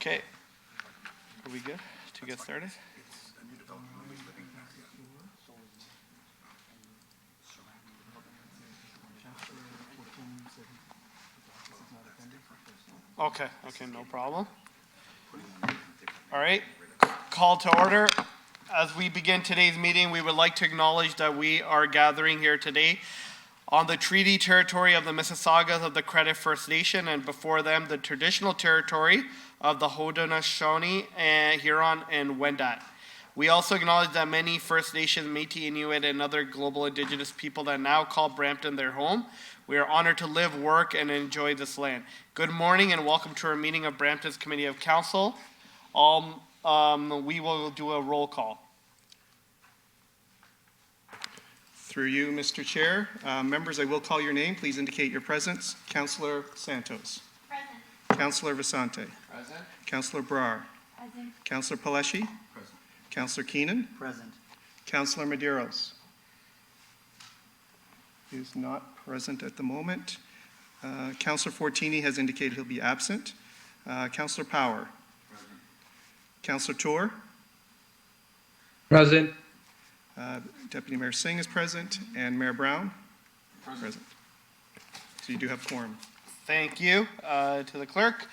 Okay. Are we good to get started? Okay, no problem. All right, call to order. As we begin today's meeting, we would like to acknowledge that we are gathering here today on the treaty territory of the Mississaugas of the Credit First Nation, and before them, the traditional territory of the Haudenosaunee, Huron, and Wendat. We also acknowledge that many First Nations, Métis, Inuit, and other global Indigenous people that now call Brampton their home. We are honored to live, work, and enjoy this land. Good morning and welcome to our meeting of Brampton's Committee of Council. We will do a roll call. Through you, Mr. Chair. Members, I will call your name. Please indicate your presence. Councillor Santos. Present. Councillor Visante. Present. Councillor Brar. Present. Councillor Paleshi. Present. Councillor Keenan. Present. Councillor Medeiros. He is not present at the moment. Councillor Fortini has indicated he'll be absent. Councillor Power. Present. Councillor Tour. Present. Deputy Mayor Singh is present, and Mayor Brown. Present. So you do have quorum. Thank you to the clerk.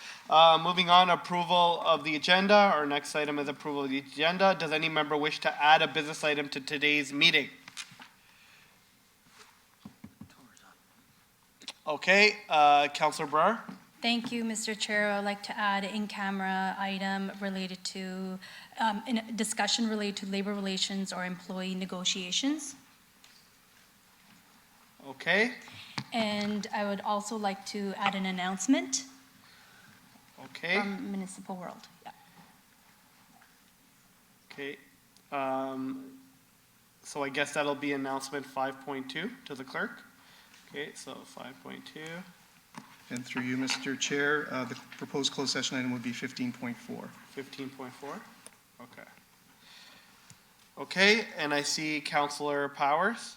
Moving on, approval of the agenda. Our next item is approval of the agenda. Does any member wish to add a business item to today's meeting? Okay, Councillor Brar. Thank you, Mr. Chair. I'd like to add in-camera item related to, in a discussion related to labor relations or employee negotiations. Okay, And I would also like to add an announcement okay, from Municipal World. Yeah. okay. So I guess that'll be announcement 5.2 to the clerk. Okay, so 5.2. And through you, Mr. Chair, the proposed closed session item would be 15.4. 15.4, okay. Okay, and I see Councillor Powers.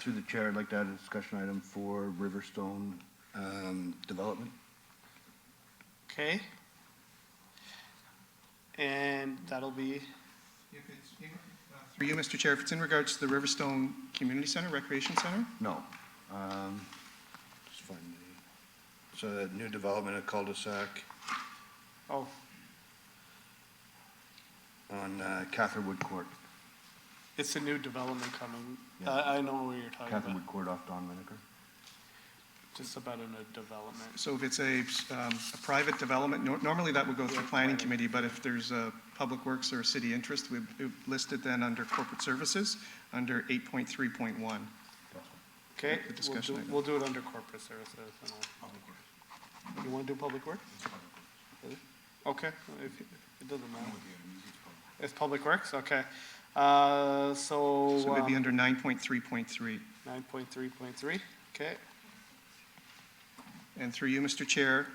Through the chair, I'd like to add a discussion item for Riverstone development. Okay. And that'll be, Through you, Mr. Chair, if it's in regards to the Riverstone Community Center, Recreation Center? No. Just find the, so that new development at cul-de-sac oh, on Catherwood Court. it's a new development coming. Yeah. I know what you're talking about, Catherwood Court off Don Lineker. just about a new development. So if it's a private development, normally that would go through planning committee, but if there's a public works or a city interest, we've listed then under corporate services, under 8.3.1. Okay, The discussion item. we'll do it under corporate services. And all. You want to do public work? Really? Okay, it doesn't matter. It's public works, okay. So So it'd be under 9.3.3. 9.3.3, okay. And through you, Mr. Chair,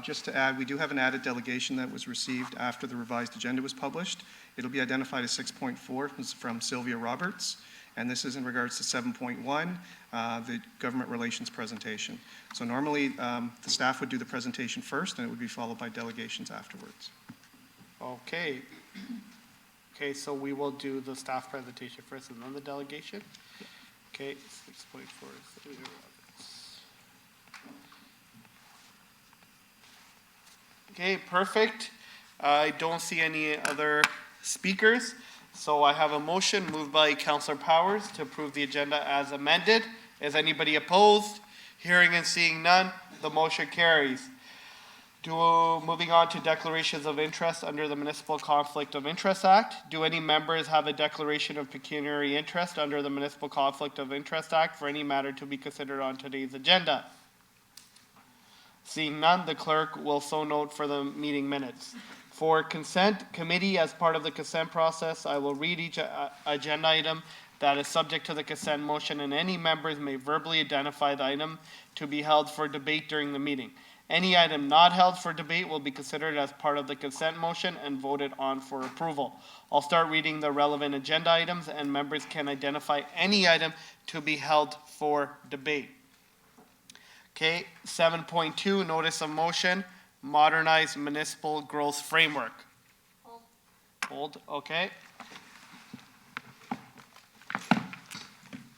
just to add, we do have an added delegation that was received after the revised agenda was published. It'll be identified as 6.4 from Sylvia Roberts, and this is in regards to 7.1, the government relations presentation. So normally, the staff would do the presentation first, and it would be followed by delegations afterwards. Okay. Okay, so we will do the staff presentation first and then the delegation? Okay, 6.4 is Sylvia Roberts. Okay, perfect. I don't see any other speakers, so I have a motion moved by Councillor Powers to approve the agenda as amended. Is anybody opposed? Hearing and seeing none, the motion carries. Moving on to declarations of interest under the Municipal Conflict of Interest Act. Do any members have a declaration of pecuniary interest under the Municipal Conflict of Interest Act for any matter to be considered on today's agenda? Seeing none, the clerk will so note for the meeting minutes. For consent committee, as part of the consent process, I will read each agenda item that is subject to the consent motion, and any members may verbally identify the item to be held for debate during the meeting. Any item not held for debate will be considered as part of the consent motion and voted on for approval. I'll start reading the relevant agenda items, and members can identify any item to be held for debate. Okay, 7.2, notice of motion. Modernized Municipal Growth Framework. Hold, okay.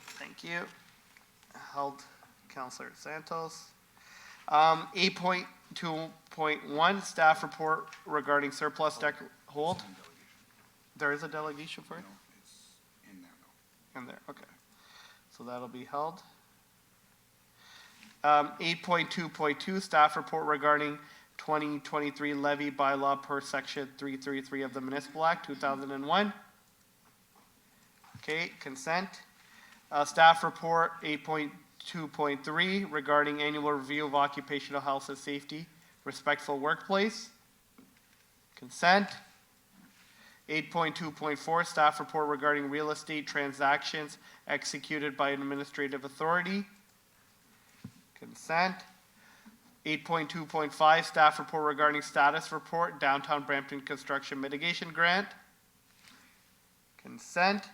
Thank you. Held, Counselor Santos. 8.2.1, staff report regarding surplus deck, hold. There is a delegation for it? In there, okay. So that'll be held. 8.2.2, staff report regarding 2023 levy bylaw per section 333 of the Municipal Act 2001. Okay, consent. Staff report 8.2.3 regarding annual review of occupational health and safety, respectful workplace. Consent. 8.2.4, staff report regarding real estate transactions executed by an administrative authority. Consent. 8.2.5, staff report regarding status report, downtown Brampton construction mitigation grant. Consent.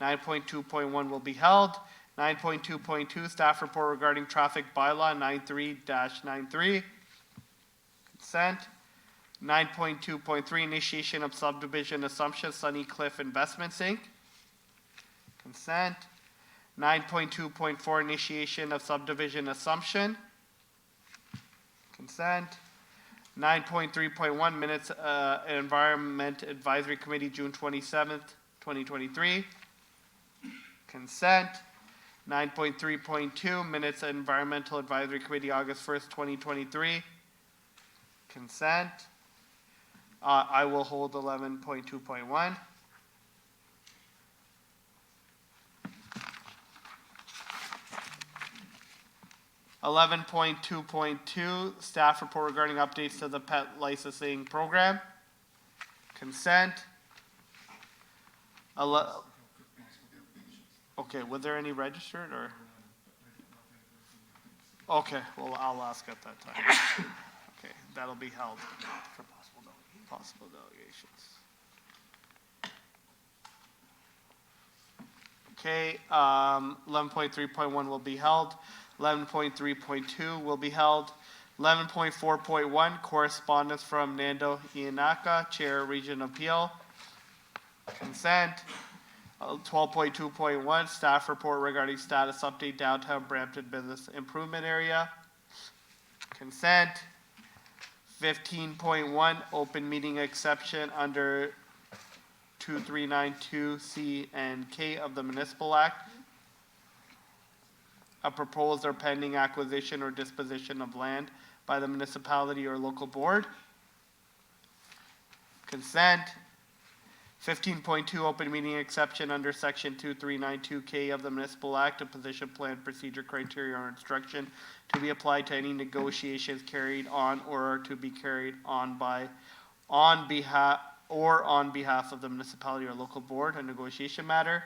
9.2.1 will be held. 9.2.2, staff report regarding traffic bylaw 93-93. Consent. 9.2.3, initiation of subdivision assumption, Sunny Cliff Investments, Inc. Consent. 9.2.4, initiation of subdivision assumption. Consent. 9.3.1, minutes, Environment Advisory Committee, June 27th, 2023. Consent. 9.3.2, minutes, Environmental Advisory Committee, August 1st, 2023. Consent. I will hold 11.2.1. Eleven point two point two, staff report regarding updates to the pet licensing program. Consent. Okay, were there any registered or? Okay, well, I'll ask at that time. Okay, that'll be held for possible delegations. Okay, 11.3.1 will be held. 11.3.2 will be held. 11.4.1, correspondence from Nando Ianaka, Chair, Region Appeal. Consent. 12.2.1, staff report regarding status update, downtown Brampton Business Improvement Area. Consent. 15.1, open meeting exception under 2392C and K of the Municipal Act. A proposed or pending acquisition or disposition of land by the municipality or local board. Consent. 15.2, open meeting exception under section 2392K of the Municipal Act, a position plan procedure criteria or instruction to be applied to any negotiations carried on or are to be carried on by, on behalf of the municipality or local board, a negotiation matter.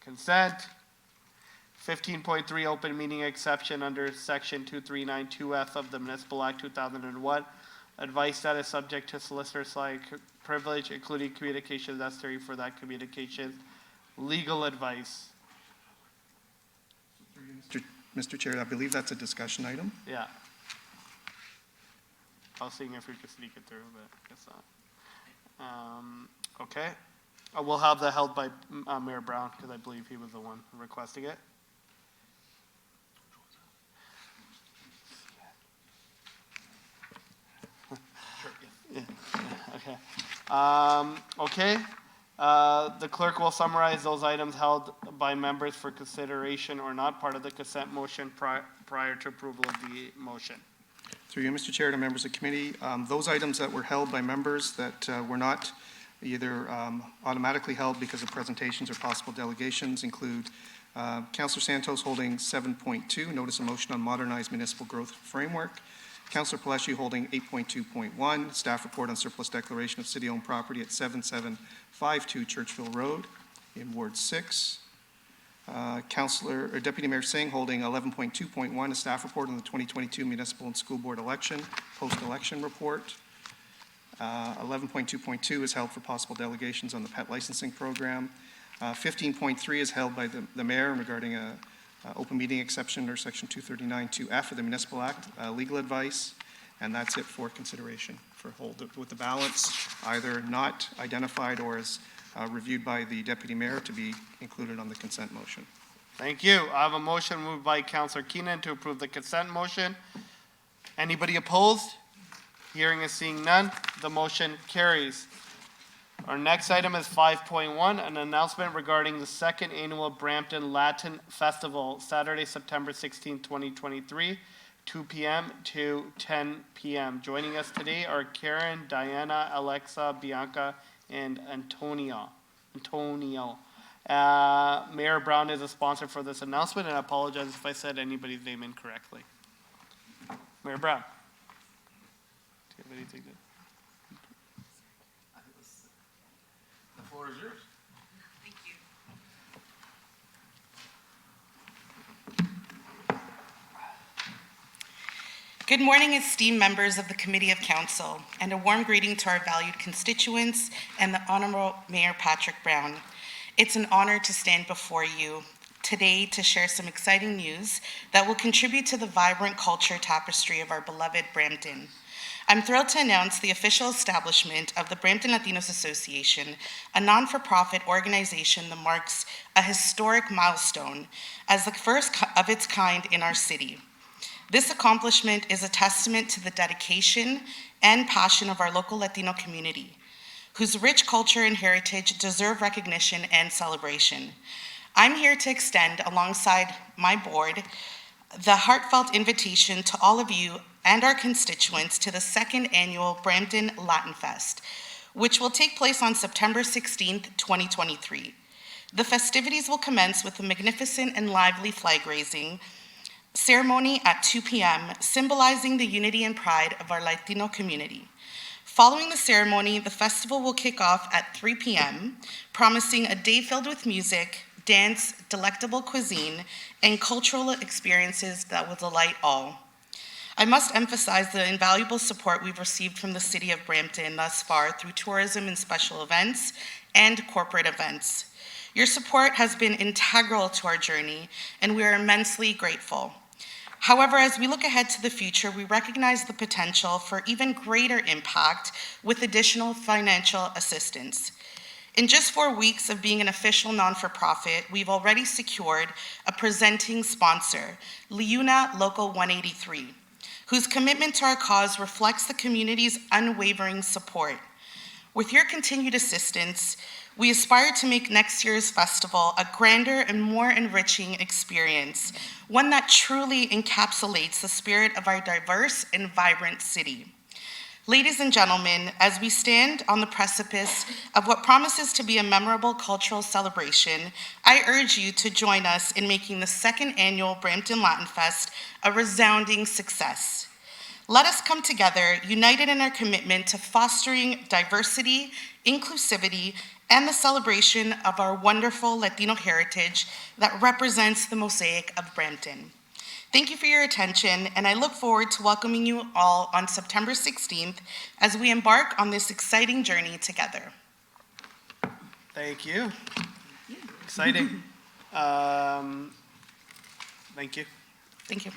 Consent. 15.3, open meeting exception under section 2392F of the Municipal Act 2001. Advice that is subject to solicitor's privilege, including communication necessary for that communication. Legal advice. Mr. Chair, I believe that's a discussion item. Yeah. I was seeing if we could sneak it through, but I guess not. Okay. We'll have that held by Mayor Brown, because I believe he was the one requesting it. Okay. Okay. The clerk will summarize those items held by members for consideration or not part of the consent motion prior to approval of the motion. Through you, Mr. Chair, to members of the committee, those items that were held by members that were not either automatically held because of presentations or possible delegations include Councillor Santos holding 7.2, notice of motion on modernized municipal growth framework. Councillor Palacio holding 8.2.1, staff report on surplus declaration of city-owned property at 7752 Churchville Road in Ward 6. Deputy Mayor Singh holding 11.2.1, a staff report on the 2022 municipal and school board election, post-election report. 11.2.2 is held for possible delegations on the pet licensing program. 15.3 is held by the mayor regarding a open meeting exception under Section 239(2)F of the Municipal Act, legal advice, and that's it for consideration for hold, with the balance either not identified or as reviewed by the Deputy Mayor to be included on the consent motion. Thank you. I have a motion moved by Councillor Keenan to approve the consent motion. Anybody opposed? Hearing and seeing none, the motion carries. Our next item is 5.1, an announcement regarding the second annual Brampton Latin Festival, Saturday, September 16, 2023, 2 p.m. to 10 p.m. Joining us today are Karen, Diana, Alexa, Bianca, and Antonio. Mayor Brown is a sponsor for this announcement, and I apologize if I said anybody's name incorrectly. Mayor Brown. Do you have anything to? The floor is yours. Thank you. Good morning, esteemed members of the Committee of Council, and a warm greeting to our valued constituents and the Honorable Mayor Patrick Brown. It's an honor to stand before you today to share some exciting news that will contribute to the vibrant culture tapestry of our beloved Brampton. I'm thrilled to announce the official establishment of the Brampton Latinos Association, a non-for-profit organization that marks a historic milestone as the first of its kind in our city. This accomplishment is a testament to the dedication and passion of our local Latino community, whose rich culture and heritage deserve recognition and celebration. I'm here to extend, alongside my board, the heartfelt invitation to all of you and our constituents to the second annual Brampton Latin Fest, which will take place on September 16th, 2023. The festivities will commence with a magnificent and lively flag raising ceremony at 2 p.m., symbolizing the unity and pride of our Latino community. Following the ceremony, the festival will kick off at 3 p.m., promising a day filled with music, dance, delectable cuisine, and cultural experiences that will delight all. I must emphasize the invaluable support we've received from the City of Brampton thus far through tourism and special events and corporate events. Your support has been integral to our journey, and we are immensely grateful. However, as we look ahead to the future, we recognize the potential for even greater impact with additional financial assistance. In just 4 weeks of being an official non-for-profit, we've already secured a presenting sponsor, Liuna Local 183, whose commitment to our cause reflects the community's unwavering support. With your continued assistance, we aspire to make next year's festival a grander and more enriching experience, one that truly encapsulates the spirit of our diverse and vibrant city. Ladies and gentlemen, as we stand on the precipice of what promises to be a memorable cultural celebration, I urge you to join us in making the second annual Brampton Latin Fest a resounding success. Let us come together, united in our commitment to fostering diversity, inclusivity, and the celebration of our wonderful Latino heritage that represents the mosaic of Brampton. Thank you for your attention, and I look forward to welcoming you all on September 16th as we embark on this exciting journey together. Thank you. Exciting. Thank you. Thank you.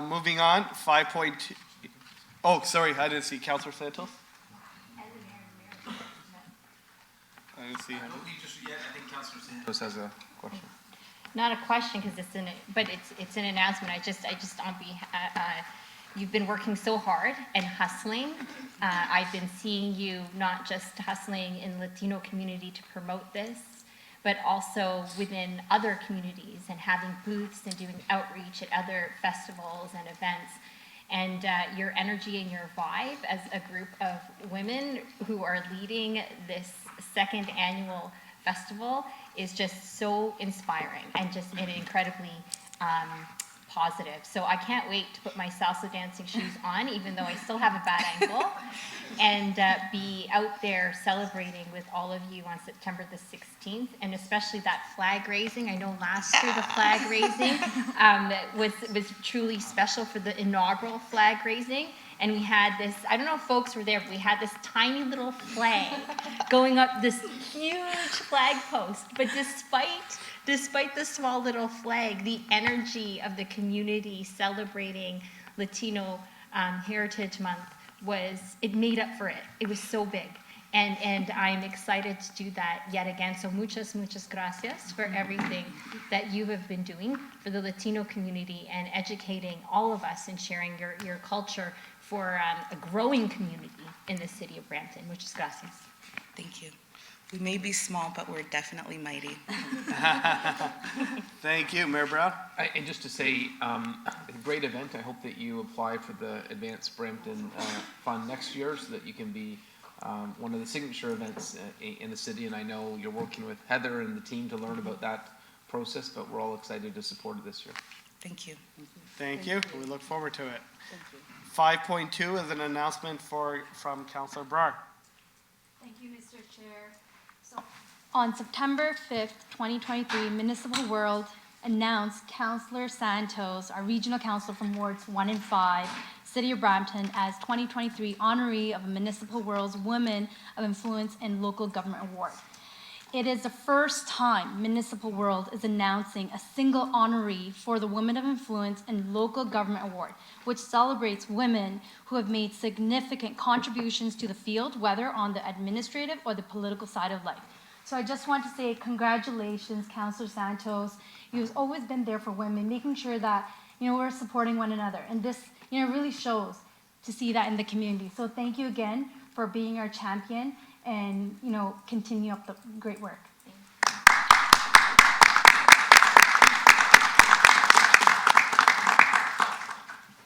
Moving on, 5.2. Oh, sorry, I didn't see. Councillor Santos? I didn't see him. I don't think just yet. I think Councilor Santos has a question. Not a question because it's an announcement. I just on behalf, you've been working so hard and hustling. I've been seeing you not just hustling in Latino community to promote this, but also within other communities and having booths and doing outreach at other festivals and events. And your energy and your vibe as a group of women who are leading this second annual festival is just so inspiring and just incredibly positive. So I can't wait to put my salsa dancing shoes on, even though I still have a bad ankle, and be out there celebrating with all of you on September the 16th, and especially that flag raising. I know last year the flag raising was truly special for the inaugural flag raising. And we had this, I don't know if folks were there, but we had this tiny little flag going up this huge flag post. But despite despite the small little flag, the energy of the community celebrating Latino Heritage Month it made up for it. It was so big. And I'm excited to do that yet again. So muchas gracias for everything that you have been doing for the Latino community and educating all of us and sharing your culture for a growing community in the city of Brampton. Muchas gracias. Thank you. We may be small, but we're definitely mighty. Thank you, Mayor Brown. And just to say, a great event. I hope that you apply for the Advanced Brampton Fund next year so that you can be one of the signature events in the city. And I know you're working with Heather and the team to learn about that process, but we're all excited to support it this year. Thank you. Thank you. We look forward to it. 5.2 is an announcement from Councillor Brar. Thank you, Mr. Chair. So, on September 5th, 2023, Municipal World announced Councillor Santos, our regional councillor from Wards 1 and 5, City of Brampton, as 2023 honoree of Municipal World's Women of Influence in Local Government Award. It is the first time Municipal World is announcing a single honoree for the Women of Influence in Local Government Award, which celebrates women who have made significant contributions to the field, whether on the administrative or the political side of life. So I just want to say congratulations, Councillor Santos. You've always been there for women, making sure that, we're supporting one another. And this, really shows to see that in the community. So thank you again for being our champion and, continue up the great work.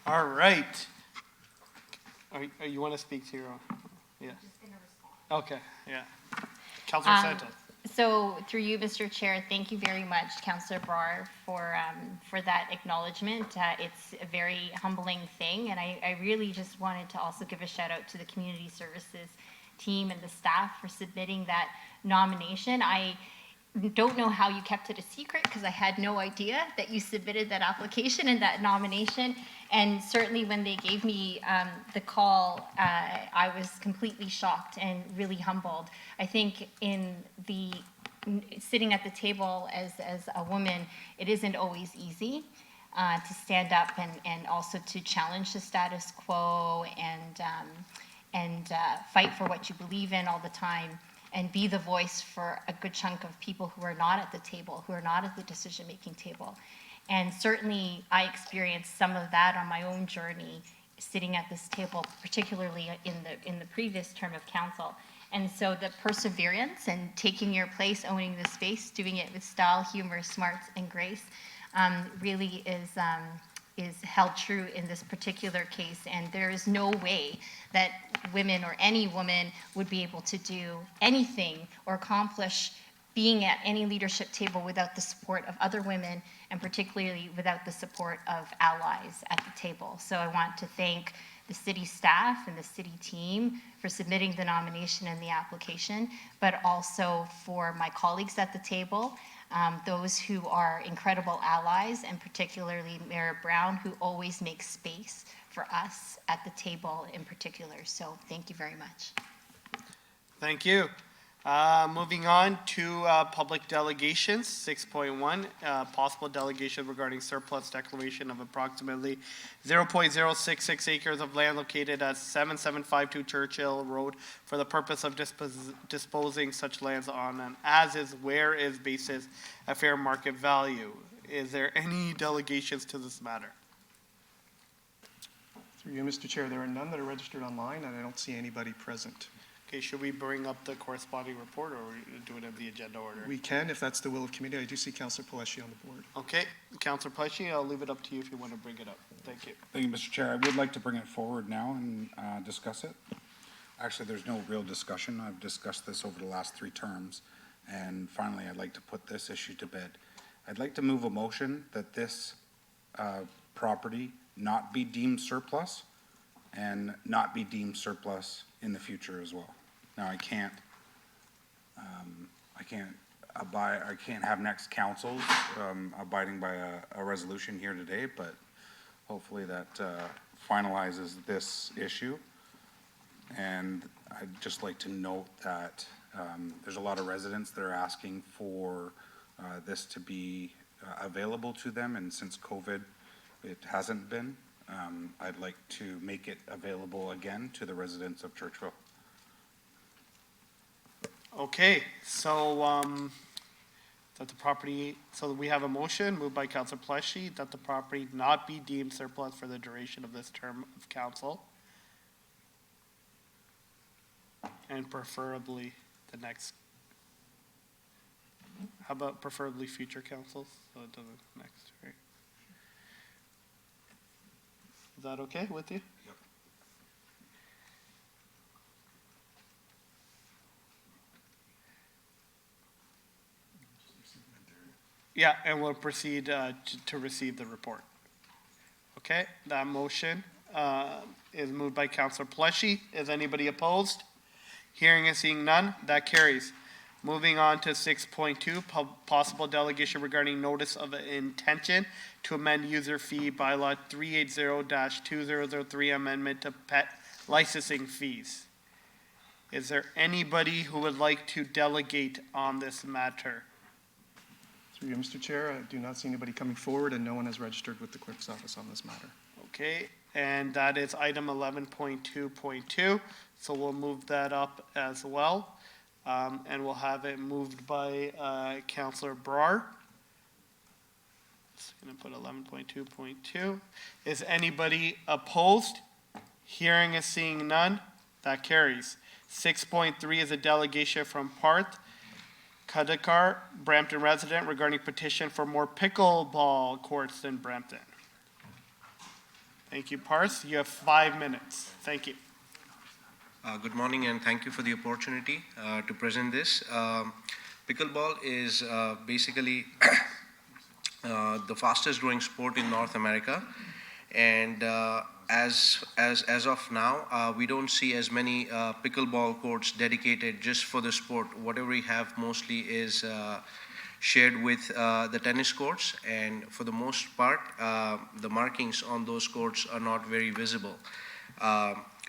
All right. You want to speak to your own? Yeah. Okay, yeah. Councillor Santos. So through you, Mr. Chair, thank you very much, Councillor Brar, for that acknowledgement. It's a very humbling thing, and I really just wanted to also give a shout out to the community services team and the staff for submitting that nomination. I don't know how you kept it a secret because I had no idea that you submitted that application and that nomination. And certainly when they gave me the call, I was completely shocked and really humbled. I think sitting at the table as a woman, it isn't always easy to stand up and also to challenge the status quo and fight for what you believe in all the time, and be the voice for a good chunk of people who are not at the table, who are not at the decision-making table. And certainly I experienced some of that on my own journey sitting at this table, particularly in the previous term of council. And so the perseverance and taking your place, owning the space, doing it with style, humor, smarts, and grace really is held true in this particular case. And there is no way that women or any woman would be able to do anything or accomplish being at any leadership table without the support of other women, and particularly without the support of allies at the table. So I want to thank the city staff and the city team for submitting the nomination and the application, but also for my colleagues at the table, those who are incredible allies, and particularly Mayor Brown, who always makes space for us at the table in particular. So thank you very much. Thank you. Moving on to public delegations, 6.1, possible delegation regarding surplus declaration of approximately 0.066 acres of land located at 7752 Churchill Road for the purpose of disposing such lands on an as-is, where-is basis at fair market value. Is there any delegations to this matter? Through you, Mr. Chair, there are none that are registered online, and I don't see anybody present. Okay, should we bring up the corresponding report, or do it in the agenda order? We can, if that's the will of committee. I do see Councillor Paleshi on the board. Okay, Councillor Paleshi, I'll leave it up to you if you want to bring it up. Thank you. Thank you, Mr. Chair. I would like to bring it forward now and discuss it. Actually, there's no real discussion. I've discussed this over the last 3 terms, and finally, I'd like to put this issue to bed. I'd like to move a motion that this property not be deemed surplus and not be deemed surplus in the future as well. Now, I can't have next councils abiding by a resolution here today, but hopefully that finalizes this issue. And I'd just like to note that there's a lot of residents that are asking for this to be available to them, and since COVID, it hasn't been, I'd like to make it available again to the residents of Churchville. Okay, so, that the property, so we have a motion moved by Councilor Pleshy that the property not be deemed surplus for the duration of this term of council. And preferably the next, how about preferably future councils? So it doesn't next, right? Is that okay with you? Yep. Yeah, and we'll proceed to receive the report. Okay, that motion is moved by Councilor Pleshy. Is anybody opposed? Hearing and seeing none, that carries. Moving on to 6.2, possible delegation regarding notice of intention to amend user fee bylaw 380-2003 amendment to pet licensing fees. Is there anybody who would like to delegate on this matter? Through you, Mr. Chair, I do not see anybody coming forward, and no one has registered with the clerk's office on this matter. Okay, and that is item 11.2.2, so we'll move that up as well. And we'll have it moved by Councilor Brar. Just gonna put 11.2.2. Is anybody opposed? Hearing and seeing none, that carries. 6.3 is a delegation from Parth Kadakar, Brampton resident, regarding petition for more pickleball courts in Brampton. Thank you, Parth. You have 5 minutes. Thank you. Good morning, and thank you for the opportunity to present this. Pickleball is basically the fastest growing sport in North America, and as of now, we don't see as many pickleball courts dedicated just for the sport. Whatever we have mostly is shared with the tennis courts, and for the most part, the markings on those courts are not very visible.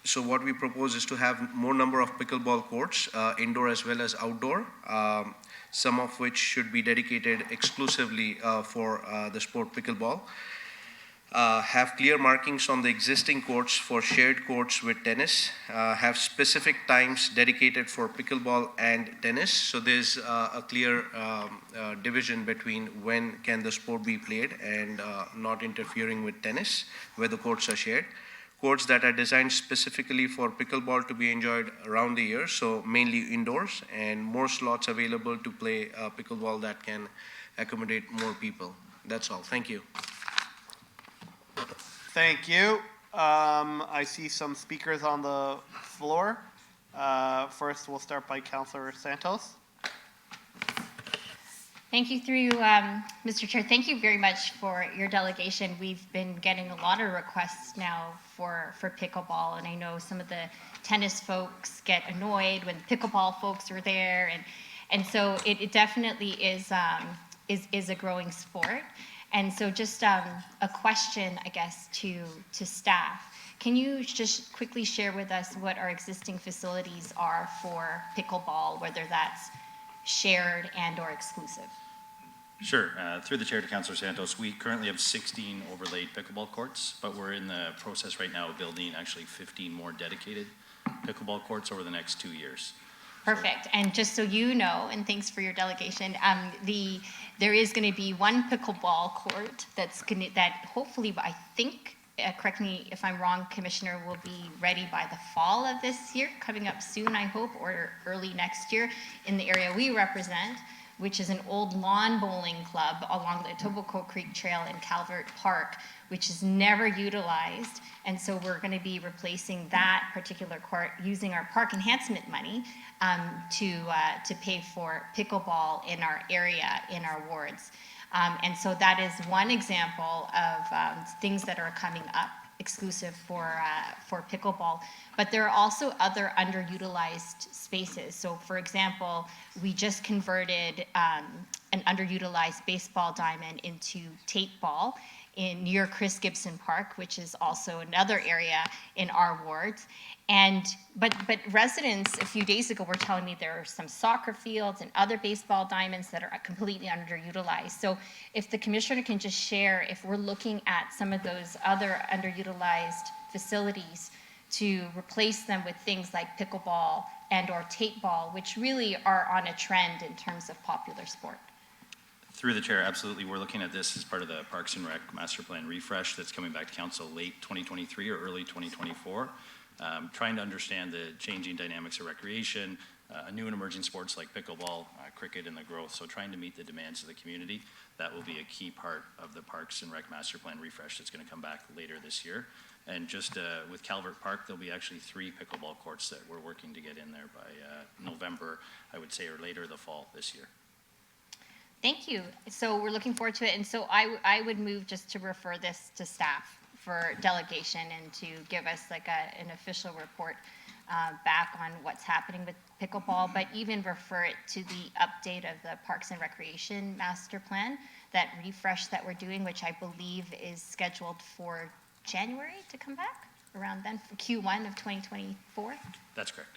So what we propose is to have more number of pickleball courts, indoor as well as outdoor, some of which should be dedicated exclusively for the sport pickleball. Have clear markings on the existing courts for shared courts with tennis, have specific times dedicated for pickleball and tennis. So there's a clear division between when can the sport be played and not interfering with tennis, where the courts are shared. Courts that are designed specifically for pickleball to be enjoyed around the year, so mainly indoors, and more slots available to play pickleball that can accommodate more people. That's all. Thank you. Thank you. I see some speakers on the floor. First, we'll start by Councilor Santos. Thank you through, Mr. Chair. Thank you very much for your delegation. We've been getting a lot of requests now for pickleball, and I know some of the tennis folks get annoyed when pickleball folks are there, and so it definitely is a growing sport. And so just a question, I guess, to staff. Can you just quickly share with us what our existing facilities are for pickleball, whether that's shared and or exclusive? Sure. Through the chair to Councilor Santos, we currently have 16 overlaid pickleball courts, but we're in the process right now of building actually 15 more dedicated pickleball courts over the next 2 years. Perfect. And just so you know, and thanks for your delegation, there is going to be one pickleball court that hopefully, I think, correct me if I'm wrong, Commissioner, will be ready by the fall of this year, coming up soon, I hope, or early next year in the area we represent, which is an old lawn bowling club along the Etobicoke Creek Trail in Calvert Park, which is never utilized. And so we're going to be replacing that particular court using our park enhancement money to pay for pickleball in our area, in our wards. And so that is one example of things that are coming up exclusive for pickleball. But there are also other underutilized spaces. So for example, we just converted an underutilized baseball diamond into tape ball near Chris Gibson Park, which is also another area in our ward. But residents a few days ago were telling me there are some soccer fields and other baseball diamonds that are completely underutilized. So if the commissioner can just share, if we're looking at some of those other underutilized facilities to replace them with things like pickleball and or tape ball, which really are on a trend in terms of popular sport. Through the chair, absolutely. We're looking at this as part of the Parks and Rec Master Plan refresh that's coming back to council late 2023 or early 2024. Trying to understand the changing dynamics of recreation, new and emerging sports like pickleball, cricket, and the growth. So trying to meet the demands of the community, that will be a key part of the Parks and Rec Master Plan refresh that's going to come back later this year. And just with Calvert Park, there'll be actually 3 pickleball courts that we're working to get in there by November, I would say, or later the fall this year. Thank you. So we're looking forward to it. And so I would move just to refer this to staff for delegation and to give us like an official report back on what's happening with pickleball, but even refer it to the update of the Parks and Recreation Master Plan, that refresh that we're doing, which I believe is scheduled for January to come back around then for Q1 of 2024. That's correct.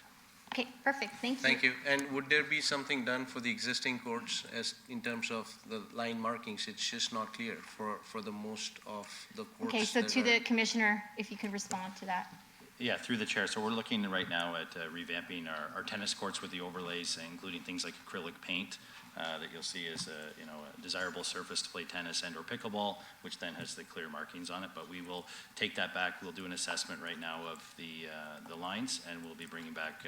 Okay, perfect. Thank you. Thank you. And would there be something done for the existing courts as in terms of the line markings? It's just not clear for the most of the courts. Okay, so that to are- the commissioner, if you could respond to that. Yeah, through the chair. So we're looking right now at revamping our tennis courts with the overlays, including things like acrylic paint that you'll see as a desirable surface to play tennis and or pickleball, which then has the clear markings on it. But we will take that back. We'll do an assessment right now of the lines, and we'll be bringing back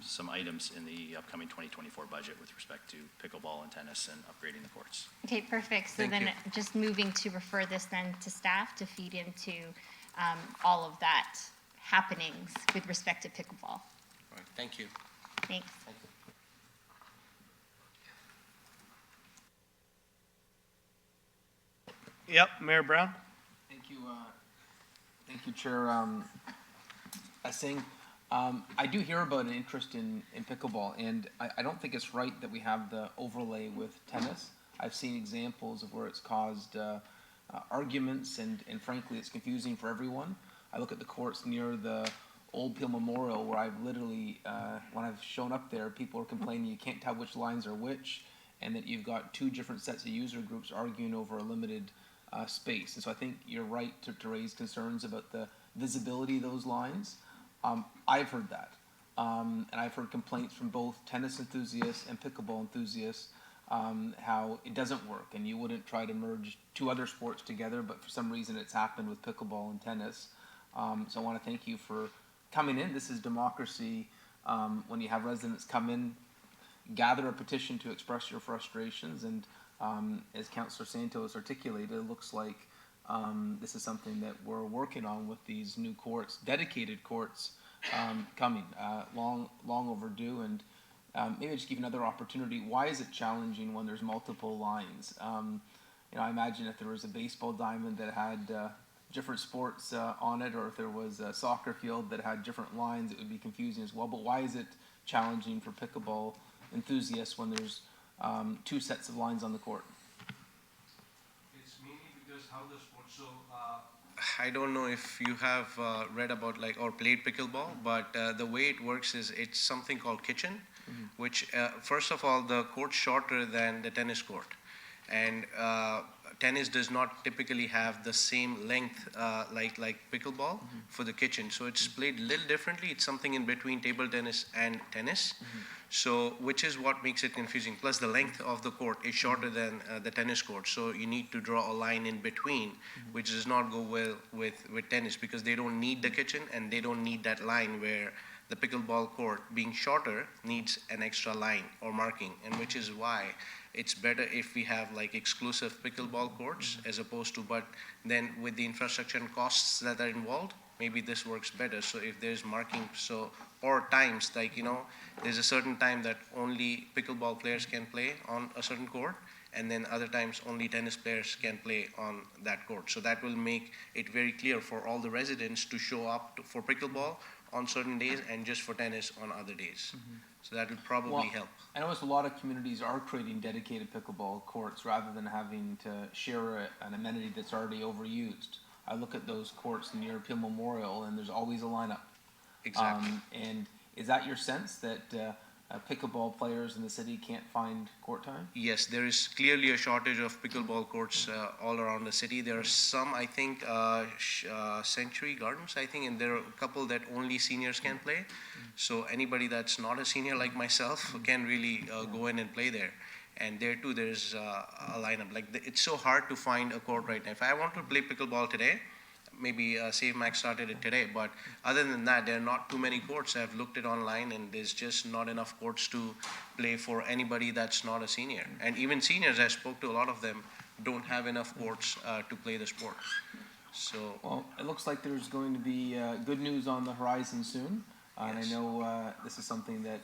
some items in the upcoming 2024 budget with respect to pickleball and tennis and upgrading the courts. Okay, perfect. So Thank then you. just moving to refer this then to staff to feed into all of that happenings with respect to pickleball. All right, thank you. Thanks. Yep, Mayor Brown? Thank you, Chair Singh. I do hear about an interest in pickleball, and I don't think it's right that we have the overlay with tennis. I've seen examples of where it's caused arguments, and frankly, it's confusing for everyone. I look at the courts near the Old Peel Memorial, where I've literally, when I've shown up there, people are complaining you can't tell which lines are which, and that you've got 2 different sets of user groups arguing over a limited space. And so I think you're right to raise concerns about the visibility of those lines. I've heard that. And I've heard complaints from both tennis enthusiasts and pickleball enthusiasts how it doesn't work, and you wouldn't try to merge 2 other sports together, but for some reason it's happened with pickleball and tennis. So I want to thank you for coming in. This is democracy. When you have residents come in, gather a petition to express your frustrations, and as Councillor Santos articulated, it looks like this is something that we're working on with these new courts, dedicated courts coming, long overdue. And maybe just give you another opportunity. Why is it challenging when there's multiple lines? I imagine if there was a baseball diamond that had different sports on it, or if there was a soccer field that had different lines, it would be confusing as well. But why is it challenging for pickleball enthusiasts when there's 2 sets of lines on the court? It's mainly because how the sport, I don't know if you have read about or played pickleball, but the way it works is it's something called kitchen, which first of all, the court's shorter than the tennis court. And tennis does not typically have the same length like pickleball for the kitchen. So it's played a little differently. It's something in between table tennis and tennis. So, which is what makes it confusing. Plus the length of the court is shorter than the tennis court. So you need to draw a line in between, which does not go well with tennis, because they don't need the kitchen and they don't need that line, where the pickleball court, being shorter, needs an extra line or marking, and which is why it's better if we have exclusive pickleball courts as opposed to, but then with the infrastructure and costs that are involved, maybe this works better. So if there's marking, or times, there's a certain time that only pickleball players can play on a certain court, and then other times only tennis players can play on that court. So that will make it very clear for all the residents to show up for pickleball on certain days and just for tennis on other days. So that would Well, probably help. I notice a lot of communities are creating dedicated pickleball courts rather than having to share an amenity that's already overused. I look at those courts near Peel Memorial, and there's always a lineup. Exactly. And is that your sense that pickleball players in the city can't find court time? Yes, there is clearly a shortage of pickleball courts all around the city. There are some, I think, Century Gardens, I think, and there are a couple that only seniors can play. So anybody that's not a senior like myself can really go in and play there. And there too, there's a lineup. Like it's so hard to find a court right now. If I want to play pickleball today, maybe Save Max started it today, but other than that, there are not too many courts. I've looked it online, and there's just not enough courts to play for anybody that's not a senior. And even seniors, I spoke to a lot of them, don't have enough courts to play the sport. So, Well, it looks like there's going to be good news on the horizon soon. And I Yes. know this is something that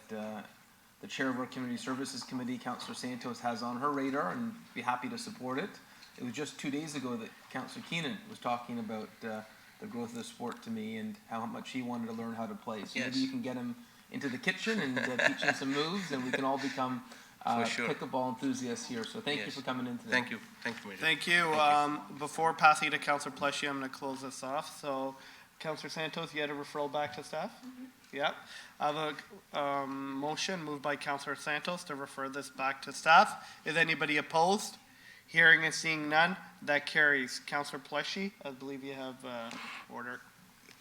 the chair of our Community Services Committee, Councillor Santos, has on her radar and be happy to support it. It was just 2 days ago that Councillor Keenan was talking about the growth of the sport to me and how much he wanted to learn how to play. So Yes. maybe you can get him into the kitchen and teach him some moves, and we can all become For sure. pickleball enthusiasts here. So thank you Yes. for coming in today. thank you, Major. Thank you. Before passing to Councillor Pleshy, I'm going to close this off. So, Councillor Santos, you had a referral back to staff? Yep. I have a motion moved by Councillor Santos to refer this back to staff. Is anybody opposed? Hearing and seeing none, that carries. Councillor Pleshy, I believe you have order.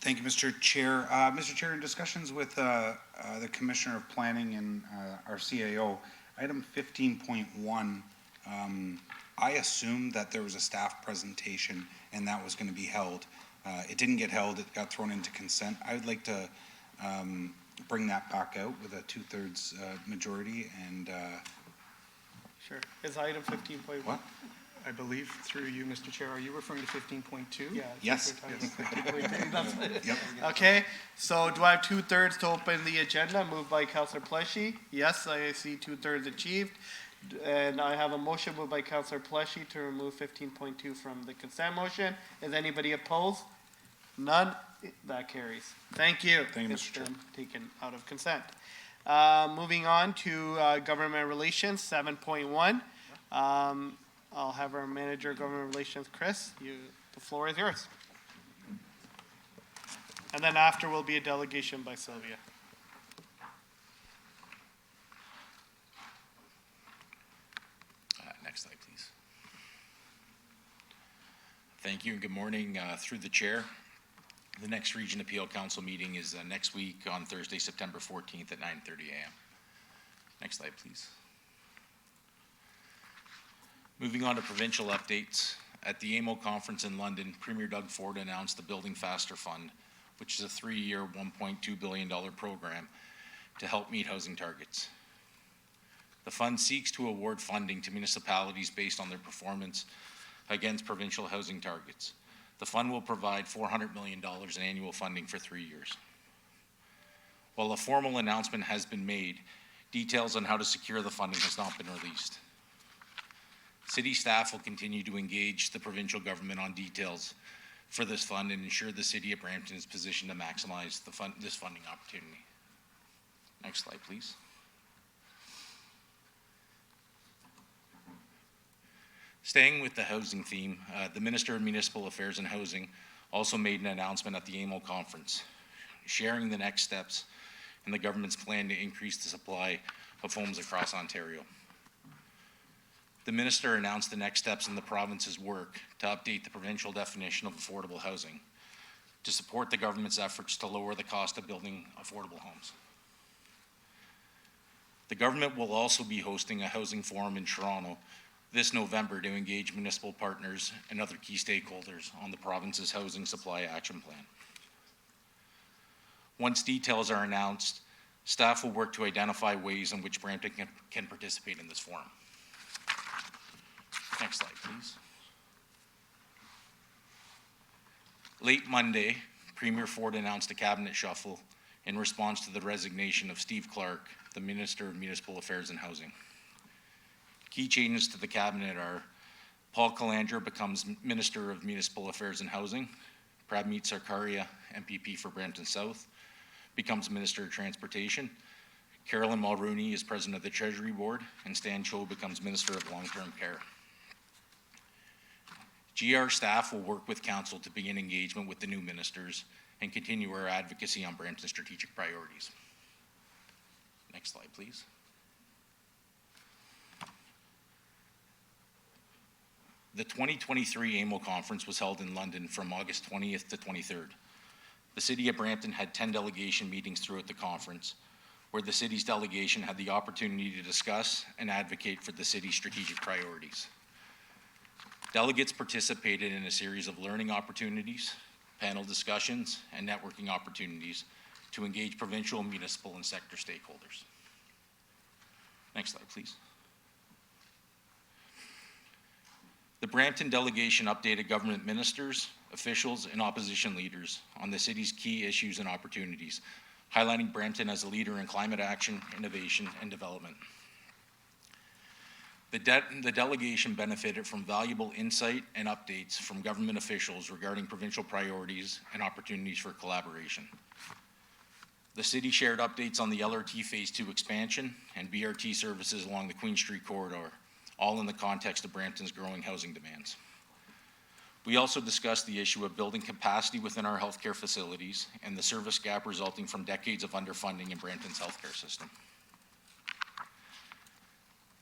Thank you, Mr. Chair. Mr. Chair, in discussions with the Commissioner of Planning and our CAO, item 15.1, I assumed that there was a staff presentation and that was going to be held. It didn't get held. It got thrown into consent. I would like to bring that back out with a 2/3 majority and Sure. Is item 15.1? what? I believe through you, Mr. Chair, are you referring to 15.2? Yeah. I think Yes. we're talking 15.2. That's it. Yep. Okay, so do I have 2/3 to open the agenda? Moved by Councillor Pleshy. Yes, I see 2/3 achieved. And I have a motion moved by Councillor Pleshy to remove 15.2 from the consent motion. Is anybody opposed? None. That carries. Thank you. Thank you, It's Mr. Chair. been taken out of consent. Moving on to government relations, 7.1. I'll have our manager of government relations, Chris. The floor is yours. And then after will be a delegation by Sylvia. Next slide, please. Thank you and good morning through the chair. The next Region Appeal Council meeting is next week on Thursday, September 14th at 9:30 a.m. Next slide, please. Moving on to provincial updates. At the AMO conference in London, Premier Doug Ford announced the Building Faster Fund, which is a 3-year, $1.2 billion program to help meet housing targets. The fund seeks to award funding to municipalities based on their performance against provincial housing targets. The fund will provide $400 million in annual funding for 3 years. While a formal announcement has been made, details on how to secure the funding has not been released. City staff will continue to engage the provincial government on details for this fund and ensure the City of Brampton is positioned to maximize this funding opportunity. Next slide, please. Staying with the housing theme, the Minister of Municipal Affairs and Housing also made an announcement at the AMO conference, sharing the next steps in the government's plan to increase the supply of homes across Ontario. The Minister announced the next steps in the province's work to update the provincial definition of affordable housing to support the government's efforts to lower the cost of building affordable homes. The government will also be hosting a housing forum in Toronto this November to engage municipal partners and other key stakeholders on the province's housing supply action plan. Once details are announced, staff will work to identify ways in which Brampton can participate in this forum. Next slide, please. Late Monday, Premier Ford announced a cabinet shuffle in response to the resignation of Steve Clark, the Minister of Municipal Affairs and Housing. Key changes to the cabinet are Paul Calandra becomes Minister of Municipal Affairs and Housing, Prabmeet Sarkaria, MPP for Brampton South, becomes Minister of Transportation. Carolyn Mulrooney is President of the Treasury Board, and Stan Cho becomes Minister of Long-Term Care. GR staff will work with council to begin engagement with the new ministers and continue our advocacy on Brampton's strategic priorities. Next slide, please. The 2023 AMO conference was held in London from August 20th to 23rd. The City of Brampton had 10 delegation meetings throughout the conference, where the city's delegation had the opportunity to discuss and advocate for the city's strategic priorities. Delegates participated in a series of learning opportunities, panel discussions, and networking opportunities to engage provincial, municipal, and sector stakeholders. Next slide, please. The Brampton delegation updated government ministers, officials, and opposition leaders on the city's key issues and opportunities, highlighting Brampton as a leader in climate action, innovation, and development. The delegation benefited from valuable insight and updates from government officials regarding provincial priorities and opportunities for collaboration. The city shared updates on the LRT Phase 2 expansion and BRT services along the Queen Street corridor, all in the context of Brampton's growing housing demands. We also discussed the issue of building capacity within our healthcare facilities and the service gap resulting from decades of underfunding in Brampton's healthcare system.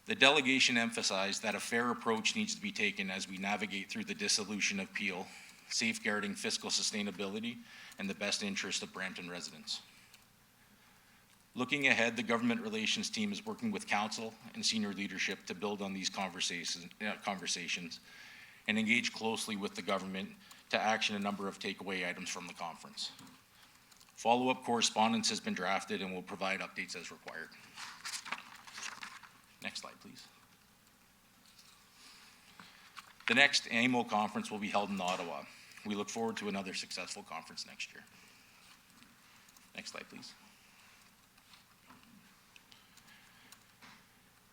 The delegation emphasized that a fair approach needs to be taken as we navigate through the dissolution of Peel, safeguarding fiscal sustainability and the best interest of Brampton residents. Looking ahead, the government relations team is working with council and senior leadership to build on these conversations and engage closely with the government to action a number of takeaway items from the conference. Follow-up correspondence has been drafted and will provide updates as required. Next slide, please. The next AMO conference will be held in Ottawa. We look forward to another successful conference next year. Next slide, please.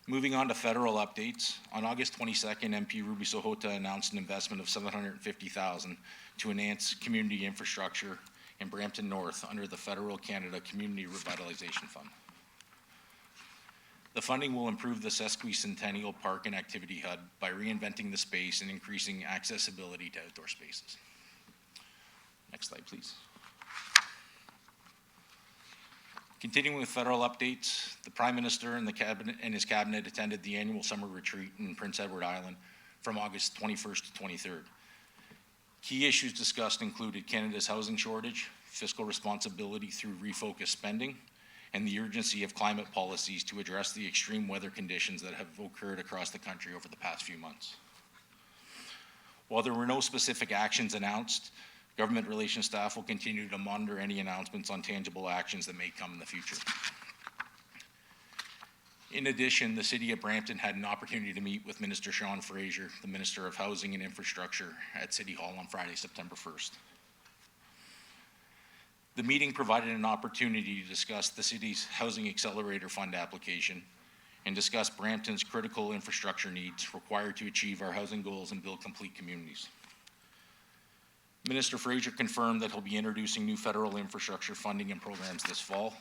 Moving on to federal updates, on August 22nd, MP Ruby Sohota announced an investment of $750,000 to enhance community infrastructure in Brampton North under the Federal Canada Community Revitalization Fund. The funding will improve the Sesquicentennial Park and Activity Hub by reinventing the space and increasing accessibility to outdoor spaces. Next slide, please. Continuing with federal updates, the Prime Minister and his cabinet attended the annual summer retreat in Prince Edward Island from August 21st to 23rd. Key issues discussed included Canada's housing shortage, fiscal responsibility through refocused spending, and the urgency of climate policies to address the extreme weather conditions that have occurred across the country over the past few months. While there were no specific actions announced, government relations staff will continue to monitor any announcements on tangible actions that may come in the future. In addition, the City of Brampton had an opportunity to meet with Minister Sean Fraser, the Minister of Housing and Infrastructure, at City Hall on Friday, September 1st. The meeting provided an opportunity to discuss the city's Housing Accelerator Fund application and discuss Brampton's critical infrastructure needs required to achieve our housing goals and build complete communities. Minister Fraser confirmed that he'll be introducing new federal infrastructure funding and programs this fall.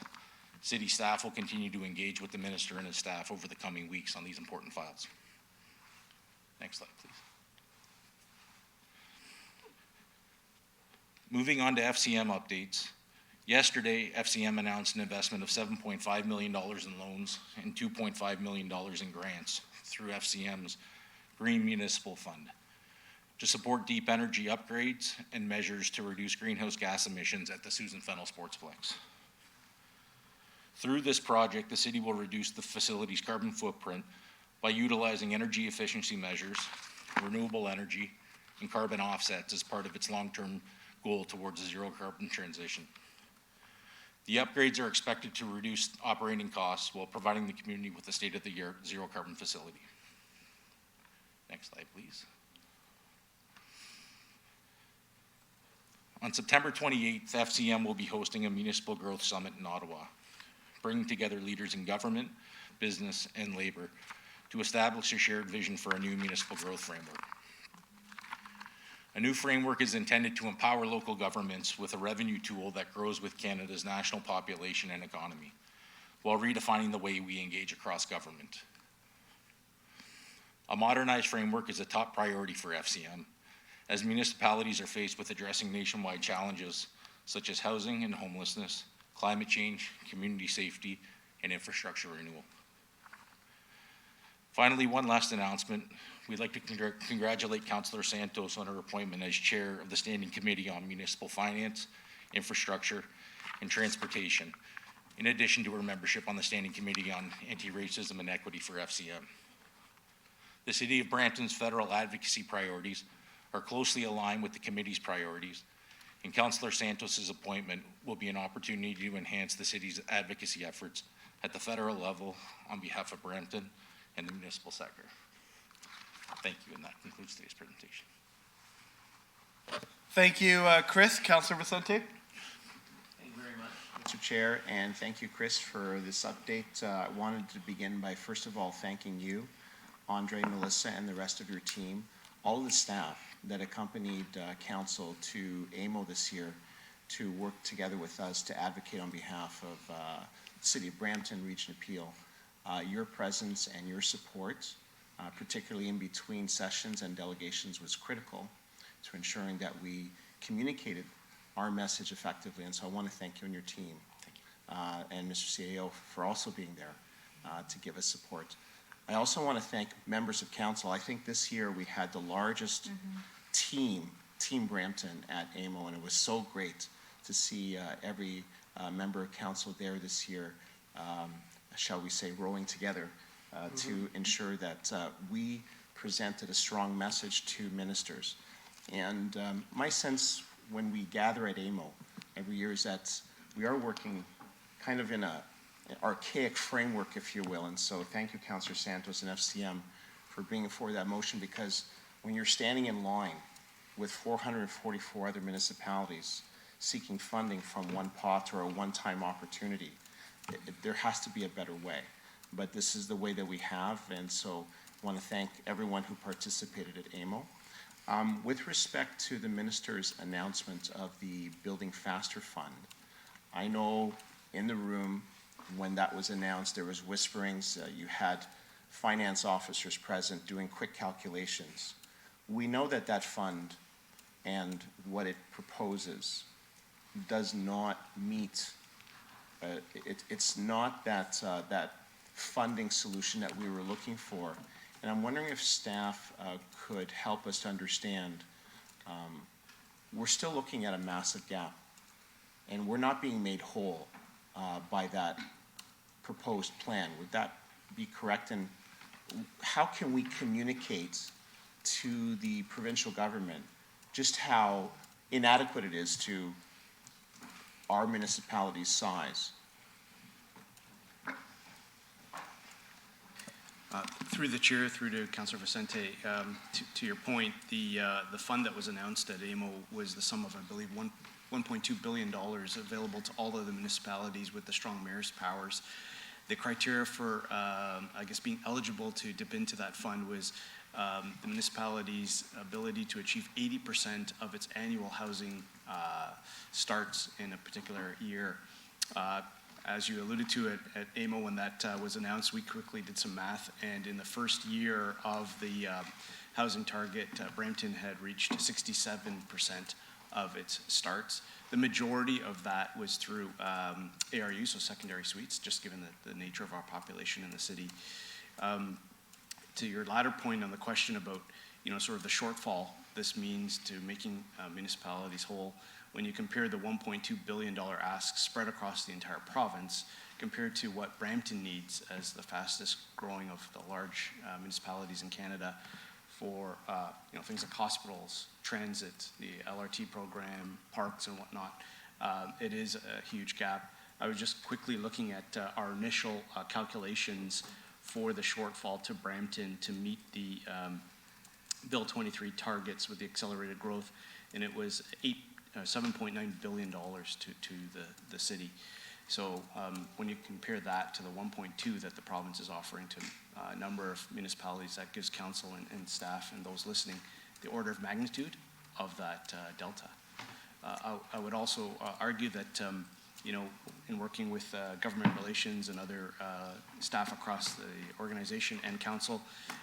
City staff will continue to engage with the minister and his staff over the coming weeks on these important files. Next slide, please. Moving on to FCM updates. Yesterday, FCM announced an investment of $7.5 million in loans and $2.5 million in grants through FCM's Green Municipal Fund to support deep energy upgrades and measures to reduce greenhouse gas emissions at the Susan Fennell Sportsplex. Through this project, the city will reduce the facility's carbon footprint by utilizing energy efficiency measures, renewable energy, and carbon offsets as part of its long-term goal towards a zero carbon transition. The upgrades are expected to reduce operating costs while providing the community with a state-of-the-art zero carbon facility. Next slide, please. On September 28th, FCM will be hosting a municipal growth summit in Ottawa, bringing together leaders in government, business, and labor to establish a shared vision for a new municipal growth framework. A new framework is intended to empower local governments with a revenue tool that grows with Canada's national population and economy, while redefining the way we engage across government. A modernized framework is a top priority for FCM, as municipalities are faced with addressing nationwide challenges such as housing and homelessness, climate change, community safety, and infrastructure renewal. Finally, one last announcement. We'd like to congratulate Councillor Santos on her appointment as Chair of the Standing Committee on Municipal Finance, Infrastructure, and Transportation, in addition to her membership on the Standing Committee on Anti-Racism and Equity for FCM. The City of Brampton's federal advocacy priorities are closely aligned with the committee's priorities, and Councillor Santos's appointment will be an opportunity to enhance the city's advocacy efforts at the federal level on behalf of Brampton and the municipal sector. Thank you, and that concludes today's presentation. Thank you, Chris. Councillor Vicente? Thank you very much, Mr. Chair, and thank you, Chris, for this update. I wanted to begin by, first of all, thanking you, Andre, Melissa, and the rest of your team, all of the staff that accompanied council to AMO this year to work together with us to advocate on behalf of the City of Brampton Region Appeal. Your presence and your support, particularly in between sessions and delegations, was critical to ensuring that we communicated our message effectively. And so I want to thank you and your team, and Mr. CAO for also being there to give us support. I also want to thank members of council. I think this year we had the largest Team Brampton at AMO, and it was so great to see every member of council there this year, shall we say, rowing together to ensure that we presented a strong message to ministers. And my sense when we gather at AMO every year is that we are working kind of in an archaic framework, if you will. And so thank you, Councillor Santos and FCM, for bringing forward that motion, because when you're standing in line with 444 other municipalities seeking funding from one pot or a one-time opportunity, there has to be a better way. But this is the way that we have, and so I want to thank everyone who participated at AMO. With respect to the minister's announcement of the Building Faster Fund, I know in the room when that was announced, there was whisperings. You had finance officers present doing quick calculations. We know that that fund and what it proposes does not meet, it's not that, that funding solution that we were looking for. And I'm wondering if staff could help us to understand, we're still looking at a massive gap, and we're not being made whole by that proposed plan. Would that be correct? And how can we communicate to the provincial government just how inadequate it is to our municipality's size? Through the chair, through to Councillor Vicente, to your point, the fund that was announced at AMO was the sum of, I believe, $1.2 billion available to all of the municipalities with the strong mayor's powers. The criteria for, I guess, being eligible to dip into that fund was the municipality's ability to achieve 80% of its annual housing starts in a particular year. As you alluded to at AMO when that was announced, we quickly did some math, and in the first year of the housing target, Brampton had reached 67% of its starts. The majority of that was through ARU, so secondary suites, just given the nature of our population in the city. To your latter point on the question about, sort of the shortfall this means to making municipalities whole, when you compare the $1.2 billion ask spread across the entire province compared to what Brampton needs as the fastest growing of the large municipalities in Canada for things like hospitals, transit, the LRT program, parks and whatnot, it is a huge gap. I was just quickly looking at our initial calculations for the shortfall to Brampton to meet the Bill 23 targets with the accelerated growth, and it was $7.9 billion to the city. So when you compare that to the 1.2 that the province is offering to a number of municipalities, that gives council and staff and those listening the order of magnitude of that delta. I would also argue that, in working with government relations and other staff across the organization and council,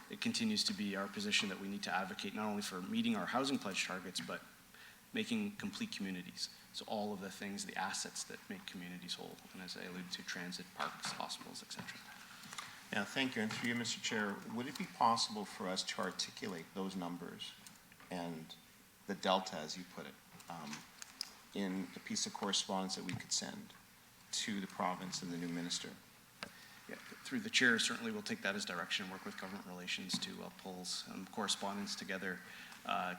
it continues to be our position that we need to advocate not only for meeting our housing pledge targets, but making complete communities. So all of the things, the assets that make communities whole, and as I alluded to, transit, parks, hospitals, etc. Now, thank you. And through you, Mr. Chair, would it be possible for us to articulate those numbers and the delta, as you put it, in a piece of correspondence that we could send to the province and the new minister? Yeah, through the chair, certainly we'll take that as direction, work with government relations to pull some correspondence together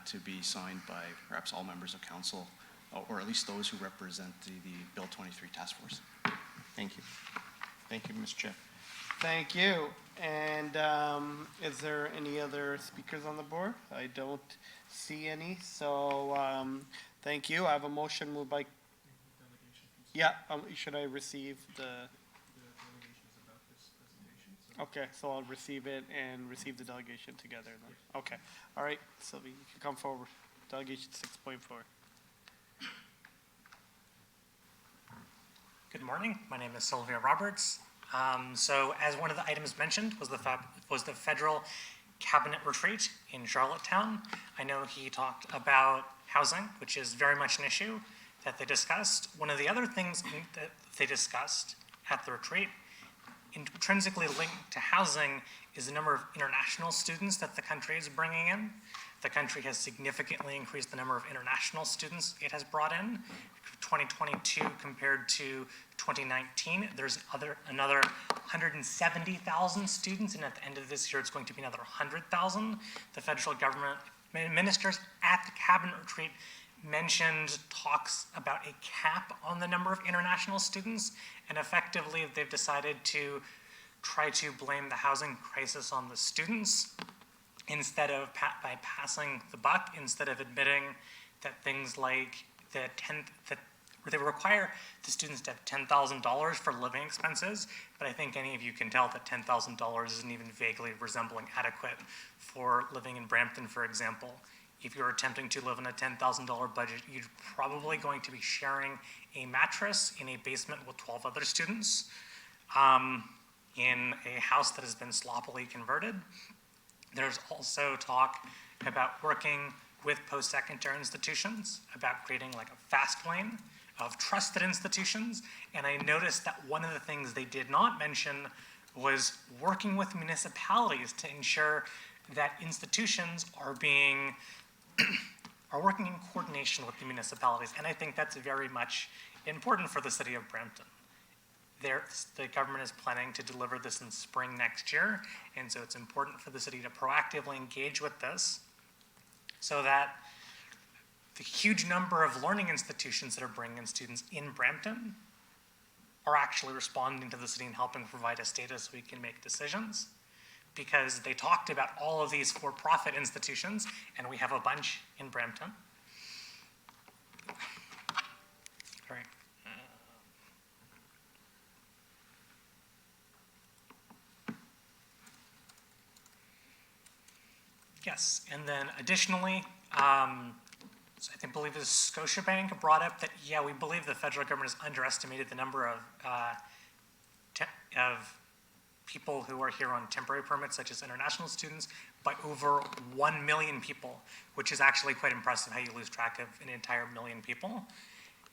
to be signed by perhaps all members of council, or at least those who represent the Bill 23 task force. Thank you. Thank you, Mr. Chair. Thank you. And is there any other speakers on the board? I don't see any, so thank you. I have a motion moved by... Yeah, should I receive the... Okay, so I'll receive it and receive the delegation together then. Okay, all right, Sylvie, you can come forward. Delegation 6.4. Good morning, my name is Sylvia Roberts. So as one of the items mentioned was the federal cabinet retreat in Charlottetown. I know he talked about housing, which is very much an issue that they discussed. One of the other things that they discussed at the retreat, intrinsically linked to housing, is the number of international students that the country is bringing in. The country has significantly increased the number of international students it has brought in. 2022 compared to 2019, there's another 170,000 students, and at the end of this year, it's going to be another 100,000. The federal government ministers at the cabinet retreat mentioned talks about a cap on the number of international students, and effectively they've decided to try to blame the housing crisis on the students instead of by passing the buck, instead of admitting that things like that they require the students to have $10,000 for living expenses, but I think any of you can tell that $10,000 isn't even vaguely resembling adequate for living in Brampton, for example. If you're attempting to live on a $10,000 budget, you're probably going to be sharing a mattress in a basement with 12 other students in a house that has been sloppily converted. There's also talk about working with post-secondary institutions, about creating like a fast lane of trusted institutions. And I noticed that one of the things they did not mention was working with municipalities to ensure that institutions are working in coordination with the municipalities. And I think that's very much important for the city of Brampton. The government is planning to deliver this in spring next year, and so it's important for the city to proactively engage with this so that the huge number of learning institutions that are bringing in students in Brampton are actually responding to the city and helping provide us data so we can make decisions. Because they talked about all of these for-profit institutions, and we have a bunch in Brampton. Sorry. Yes, and then additionally, so I believe it was Scotiabank brought up that, yeah, we believe the federal government has underestimated the number of people who are here on temporary permits, such as international students, by over 1 million people, which is actually quite impressive how you lose track of an entire million people.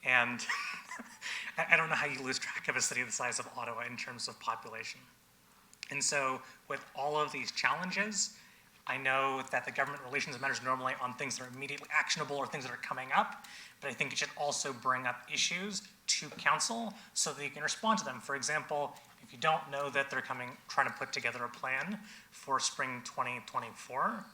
And I don't know how you lose track of a city the size of Ottawa in terms of population. And so with all of these challenges, I know that the government relations matters normally on things that are immediately actionable or things that are coming up, but I think it should also bring up issues to council so that you can respond to them. For example, if you don't know that they're trying to put together a plan for spring 2024,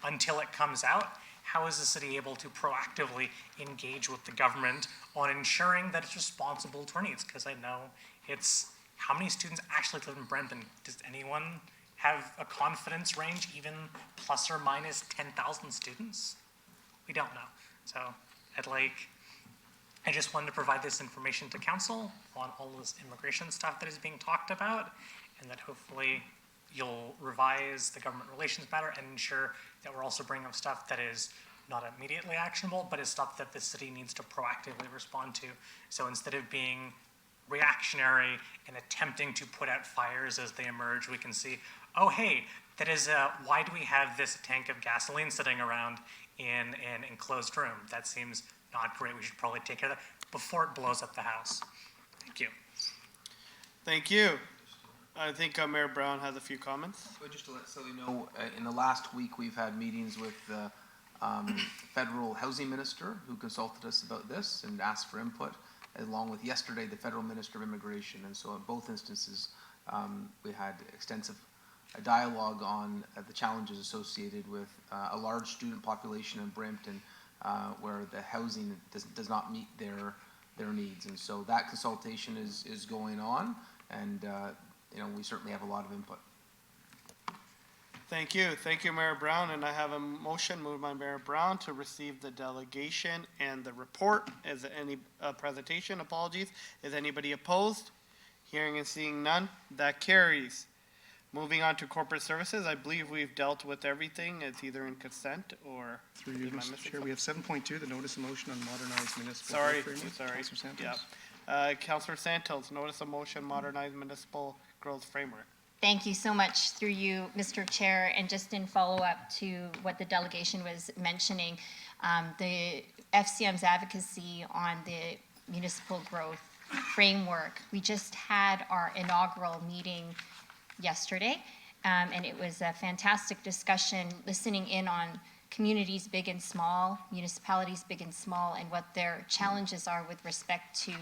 until it comes out, how is the city able to proactively engage with the government on ensuring that it's responsible to our needs? Because I know it's, how many students actually live in Brampton? Does anyone have a confidence range, even plus or minus 10,000 students? We don't know. So I just wanted to provide this information to council on all of this immigration stuff that is being talked about, and that hopefully you'll revise the government relations matter and ensure that we're also bringing up stuff that is not immediately actionable, but is stuff that the city needs to proactively respond to. So instead of being reactionary and attempting to put out fires as they emerge, we can see, oh, hey, that is, why do we have this tank of gasoline sitting around in an enclosed room? That seems not great. We should probably take care of that before it blows up the house. Thank you. Thank you. I think Mayor Brown has a few comments. So just to let Sally know, in the last week, we've had meetings with the federal housing minister who consulted us about this and asked for input, along with yesterday, the federal minister of immigration. And so in both instances, we had extensive dialogue on the challenges associated with a large student population in Brampton where the housing does not meet their needs. And so that consultation is going on, and we certainly have a lot of input. Thank you. Thank you, Mayor Brown. And I have a motion moved by Mayor Brown to receive the delegation and the report. Is there any presentation? Apologies. Is anybody opposed? Hearing and seeing none, that carries. Moving on to corporate services, I believe we've dealt with everything. It's either in consent or. Through you, am I Mr. missing Chair, we have 7.2, the notice of motion on modernized municipal. Sorry, growth framework. sorry. Councilor Santos. Yeah. Councilor Santos, notice of motion, modernized municipal growth framework. Thank you so much through you, Mr. Chair. And just in follow-up to what the delegation was mentioning, the FCM's advocacy on the municipal growth framework, we just had our inaugural meeting yesterday, and it was a fantastic discussion, listening in on communities big and small, municipalities big and small, and what their challenges are with respect to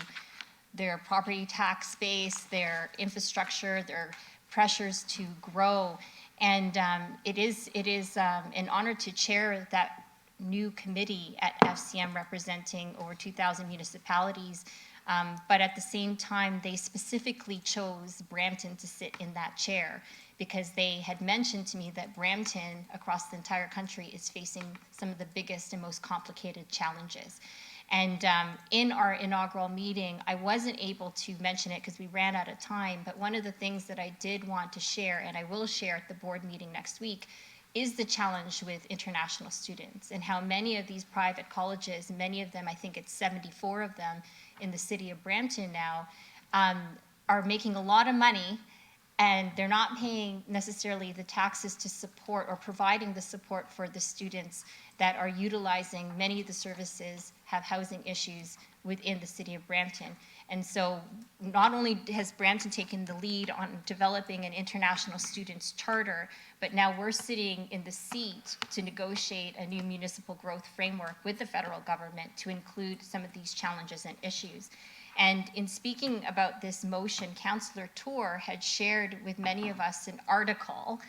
their property tax base, their infrastructure, their pressures to grow. And it is an honor to chair that new committee at FCM representing over 2,000 municipalities. But at the same time, they specifically chose Brampton to sit in that chair because they had mentioned to me that Brampton, across the entire country, is facing some of the biggest and most complicated challenges. And in our inaugural meeting, I wasn't able to mention it because we ran out of time, but one of the things that I did want to share, and I will share at the board meeting next week, is the challenge with international students and how many of these private colleges, many of them, I think it's 74 of them in the city of Brampton now, are making a lot of money, and they're not paying necessarily the taxes to support or providing the support for the students that are utilizing many of the services, have housing issues within the city of Brampton. And so not only has Brampton taken the lead on developing an international students charter, but now we're sitting in the seat to negotiate a new municipal growth framework with the federal government to include some of these challenges and issues. And in speaking about this motion, Councillor Tour had shared with many of us an article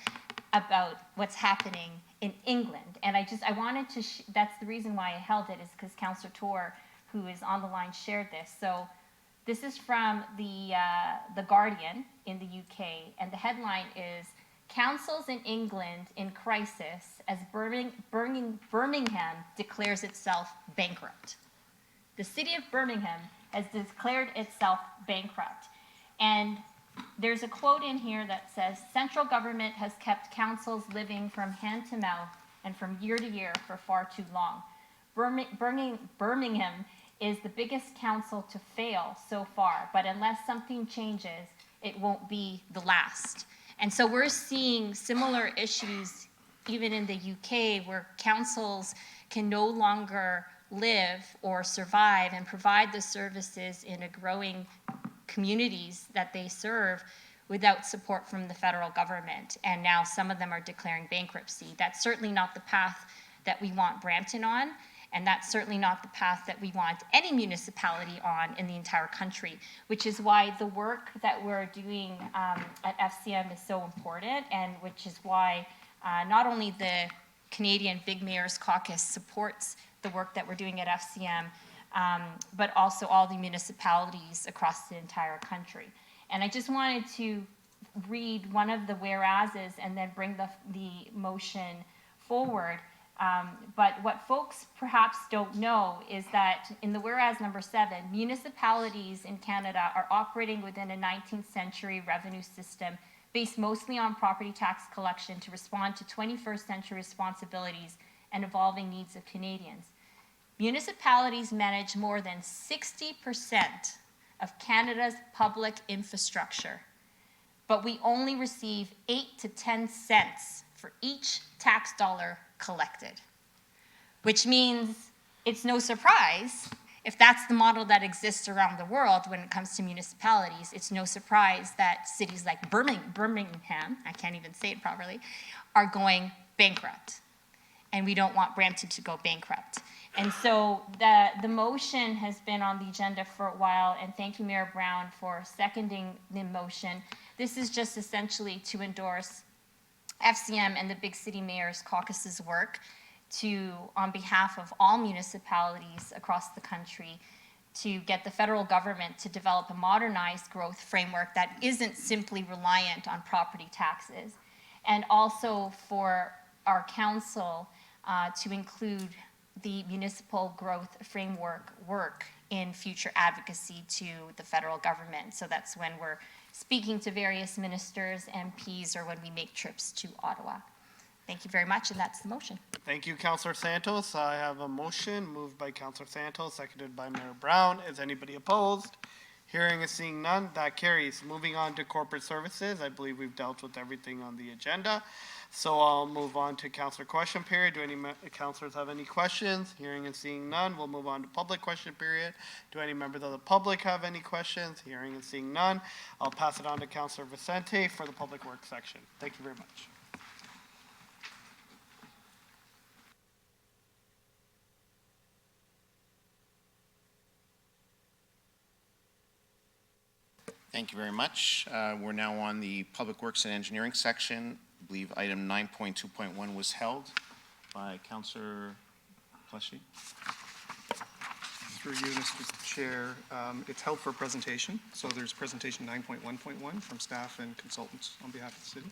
about what's happening in England. And I wanted to, that's the reason why I held it, is because Councillor Tour, who is on the line, shared this. So this is from the Guardian in the UK, and the headline is, "Councils in England in crisis as Birmingham declares itself bankrupt." The city of Birmingham has declared itself bankrupt. And there's a quote in here that says, "Central government has kept councils living from hand to mouth and from year to year for far too long. Birmingham is the biggest council to fail so far, but unless something changes, it won't be the last." And so we're seeing similar issues even in the UK, where councils can no longer live or survive and provide the services in a growing communities that they serve without support from the federal government. And now some of them are declaring bankruptcy. That's certainly not the path that we want Brampton on, and that's certainly not the path that we want any municipality on in the entire country, which is why the work that we're doing at FCM is so important, and which is why not only the Canadian Big Mayors Caucus supports the work that we're doing at FCM, but also all the municipalities across the entire country. And I just wanted to read one of the whereases and then bring the motion forward. But what folks perhaps don't know is that in the whereas number 7, municipalities in Canada are operating within a 19th century revenue system based mostly on property tax collection to respond to 21st century responsibilities and evolving needs of Canadians. Municipalities manage more than 60% of Canada's public infrastructure, but we only receive 8 to 10 cents for each tax dollar collected, which means it's no surprise if that's the model that exists around the world when it comes to municipalities. It's no surprise that cities like Birmingham, I can't even say it properly, are going bankrupt. And we don't want Brampton to go bankrupt. And so the motion has been on the agenda for a while, and thank you, Mayor Brown, for seconding the motion. This is just essentially to endorse FCM and the Big City Mayors Caucus's work on behalf of all municipalities across the country, to get the federal government to develop a modernized growth framework that isn't simply reliant on property taxes, and also for our council to include the municipal growth framework work in future advocacy to the federal government. So that's when we're speaking to various ministers, MPs, or when we make trips to Ottawa. Thank you very much, and that's the motion. Thank you, Councillor Santos. I have a motion moved by Councillor Santos, seconded by Mayor Brown. Is anybody opposed? Hearing and seeing none, that carries. Moving on to corporate services, I believe we've dealt with everything on the agenda. So I'll move on to councillor question period. Do any councillors have any questions? Hearing and seeing none, we'll move on to public question period. Do any members of the public have any questions? Hearing and seeing none, I'll pass it on to Councillor Vicente for the public works section. Thank you very much. Thank you very much. We're now on the Public Works and Engineering section. I believe item 9.2.1 was held by Councillor Pleshy. Through you, Mr. Chair, it's held for presentation. So there's presentation 9.1.1 from staff and consultants on behalf of the city.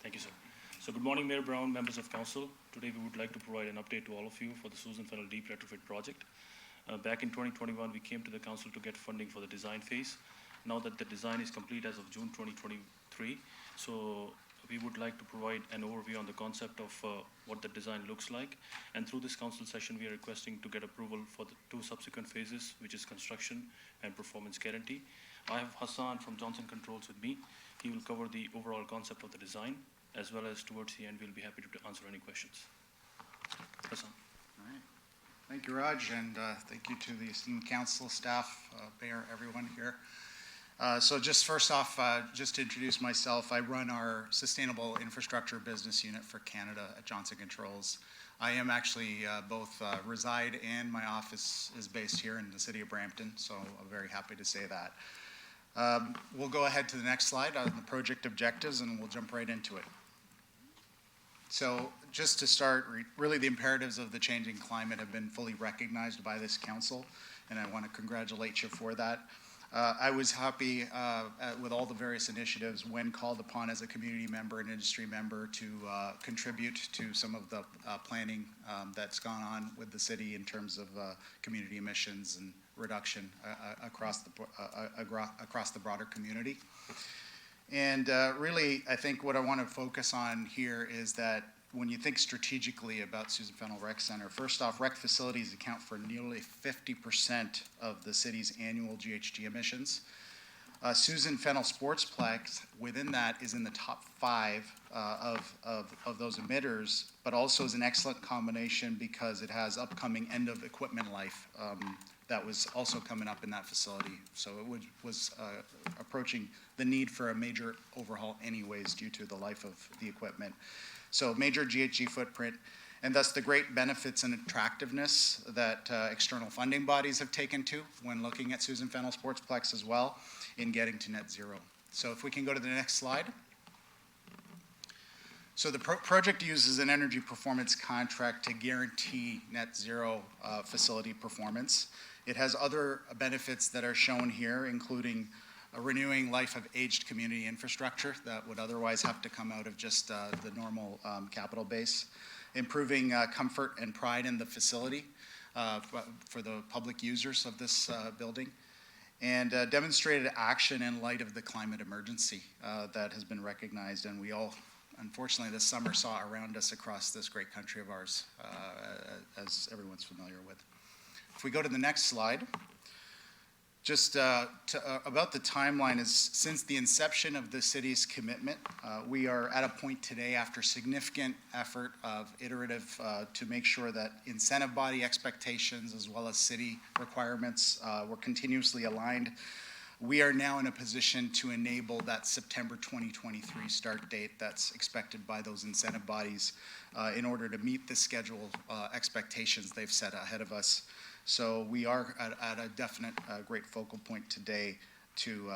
Thank you, sir. So good morning, Mayor Brown, members of council. Today we would like to provide an update to all of you for the Susan Fennell Deep Retrofit Project. Back in 2021, we came to the council to get funding for the design phase. Now that the design is complete as of June 2023, so we would like to provide an overview on the concept of what the design looks like. And through this council session, we are requesting to get approval for the 2 subsequent phases, which is construction and performance guarantee. I have Hassan from Johnson Controls with me. He will cover the overall concept of the design, as well as towards the end, we'll be happy to answer any questions. Hassan. All right. Thank you, Raj, and thank you to the esteemed council, staff, mayor, everyone here. So just first off, just to introduce myself, I run our Sustainable Infrastructure Business Unit for Canada at Johnson Controls. I am actually both reside and my office is based here in the city of Brampton, so I'm very happy to say that. We'll go ahead to the next slide on the project objectives and we'll jump right into it. So just to start, really the imperatives of the changing climate have been fully recognized by this council, and I want to congratulate you for that. I was happy with all the various initiatives when called upon as a community member and industry member to contribute to some of the planning that's gone on with the city in terms of community emissions and reduction across the broader community. And really, I think what I want to focus on here is that when you think strategically about Susan Fennell Rec Center, first off, rec facilities account for nearly 50% of the city's annual GHG emissions. Susan Fennell Sportsplex, within that, is in the top 5 of those emitters, but also is an excellent combination because it has upcoming end of equipment life that was also coming up in that facility. So it was approaching the need for a major overhaul anyways due to the life of the equipment. So major GHG footprint, and thus the great benefits and attractiveness that external funding bodies have taken to when looking at Susan Fennell Sportsplex as well in getting to net zero. So if we can go to the next slide. So the project uses an energy performance contract to guarantee net zero facility performance. It has other benefits that are shown here, including a renewing life of aged community infrastructure that would otherwise have to come out of just the normal capital base. improving comfort and pride in the facility for the public users of this building, and demonstrated action in light of the climate emergency that has been recognized, and we all, unfortunately, this summer saw around us across this great country of ours, as everyone's familiar with. If we go to the next slide, just about the timeline is since the inception of the city's commitment, we are at a point today after significant effort of iterative to make sure that incentive body expectations as well as city requirements were continuously aligned. We are now in a position to enable that September 2023 start date that's expected by those incentive bodies in order to meet the schedule expectations they've set ahead of us. So we are at a definite great focal point today to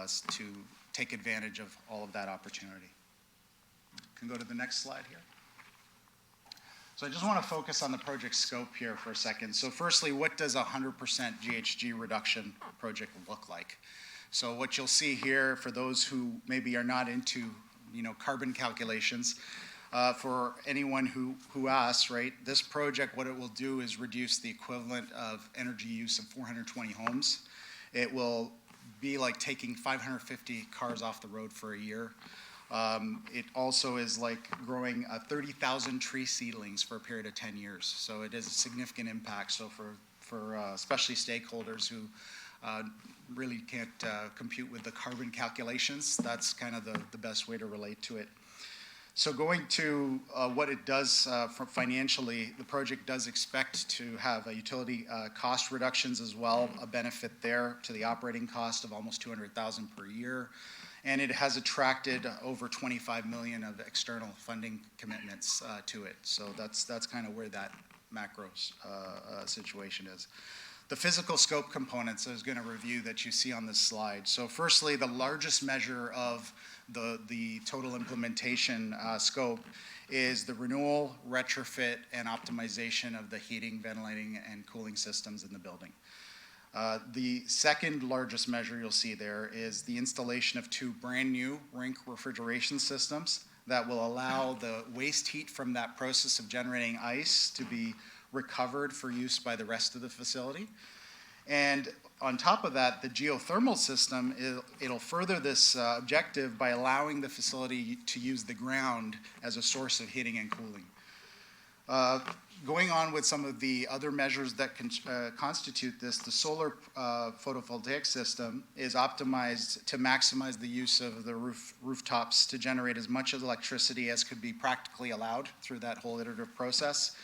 take advantage of all of that opportunity. Can go to the next slide here. So I just want to focus on the project scope here for a second. So firstly, what does a 100% GHG reduction project look like? So what you'll see here, for those who maybe are not into carbon calculations, for anyone who asks, right, this project, what it will do is reduce the equivalent of energy use of 420 homes. It will be like taking 550 cars off the road for a year. It also is like growing 30,000 tree seedlings for a period of 10 years. So it is a significant impact. So for especially stakeholders who really can't compute with the carbon calculations, that's kind of the best way to relate to it. So going to what it does financially, the project does expect to have utility cost reductions as well, a benefit there to the operating cost of almost $200,000 per year. And it has attracted over $25 million of external funding commitments to it. So that's kind of where that macro situation is. The physical scope components I was going to review that you see on this slide. So firstly, the largest measure of the total implementation scope is the renewal, retrofit, and optimization of the heating, ventilating, and cooling systems in the building. The second largest measure you'll see there is the installation of 2 brand new rink refrigeration systems that will allow the waste heat from that process of generating ice to be recovered for use by the rest of the facility. And on top of that, the geothermal system, it'll further this objective by allowing the facility to use the ground as a source of heating and cooling. Going on with some of the other measures that constitute this, the solar photovoltaic system is optimized to maximize the use of the rooftops to generate as much electricity as could be practically allowed through that whole iterative process.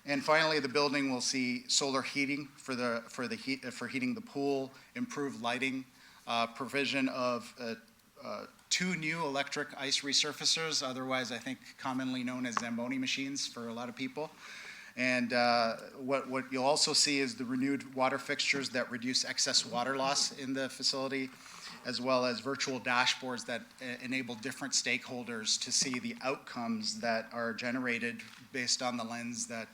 And finally, the building will see solar heating for heating the pool, improved lighting, provision of 2 new electric ice resurfacers, otherwise I think commonly known as Zamboni machines for a lot of people. And what you'll also see is the renewed water fixtures that reduce excess water loss in the facility, as well as virtual dashboards that enable different stakeholders to see the outcomes that are generated based on the lens that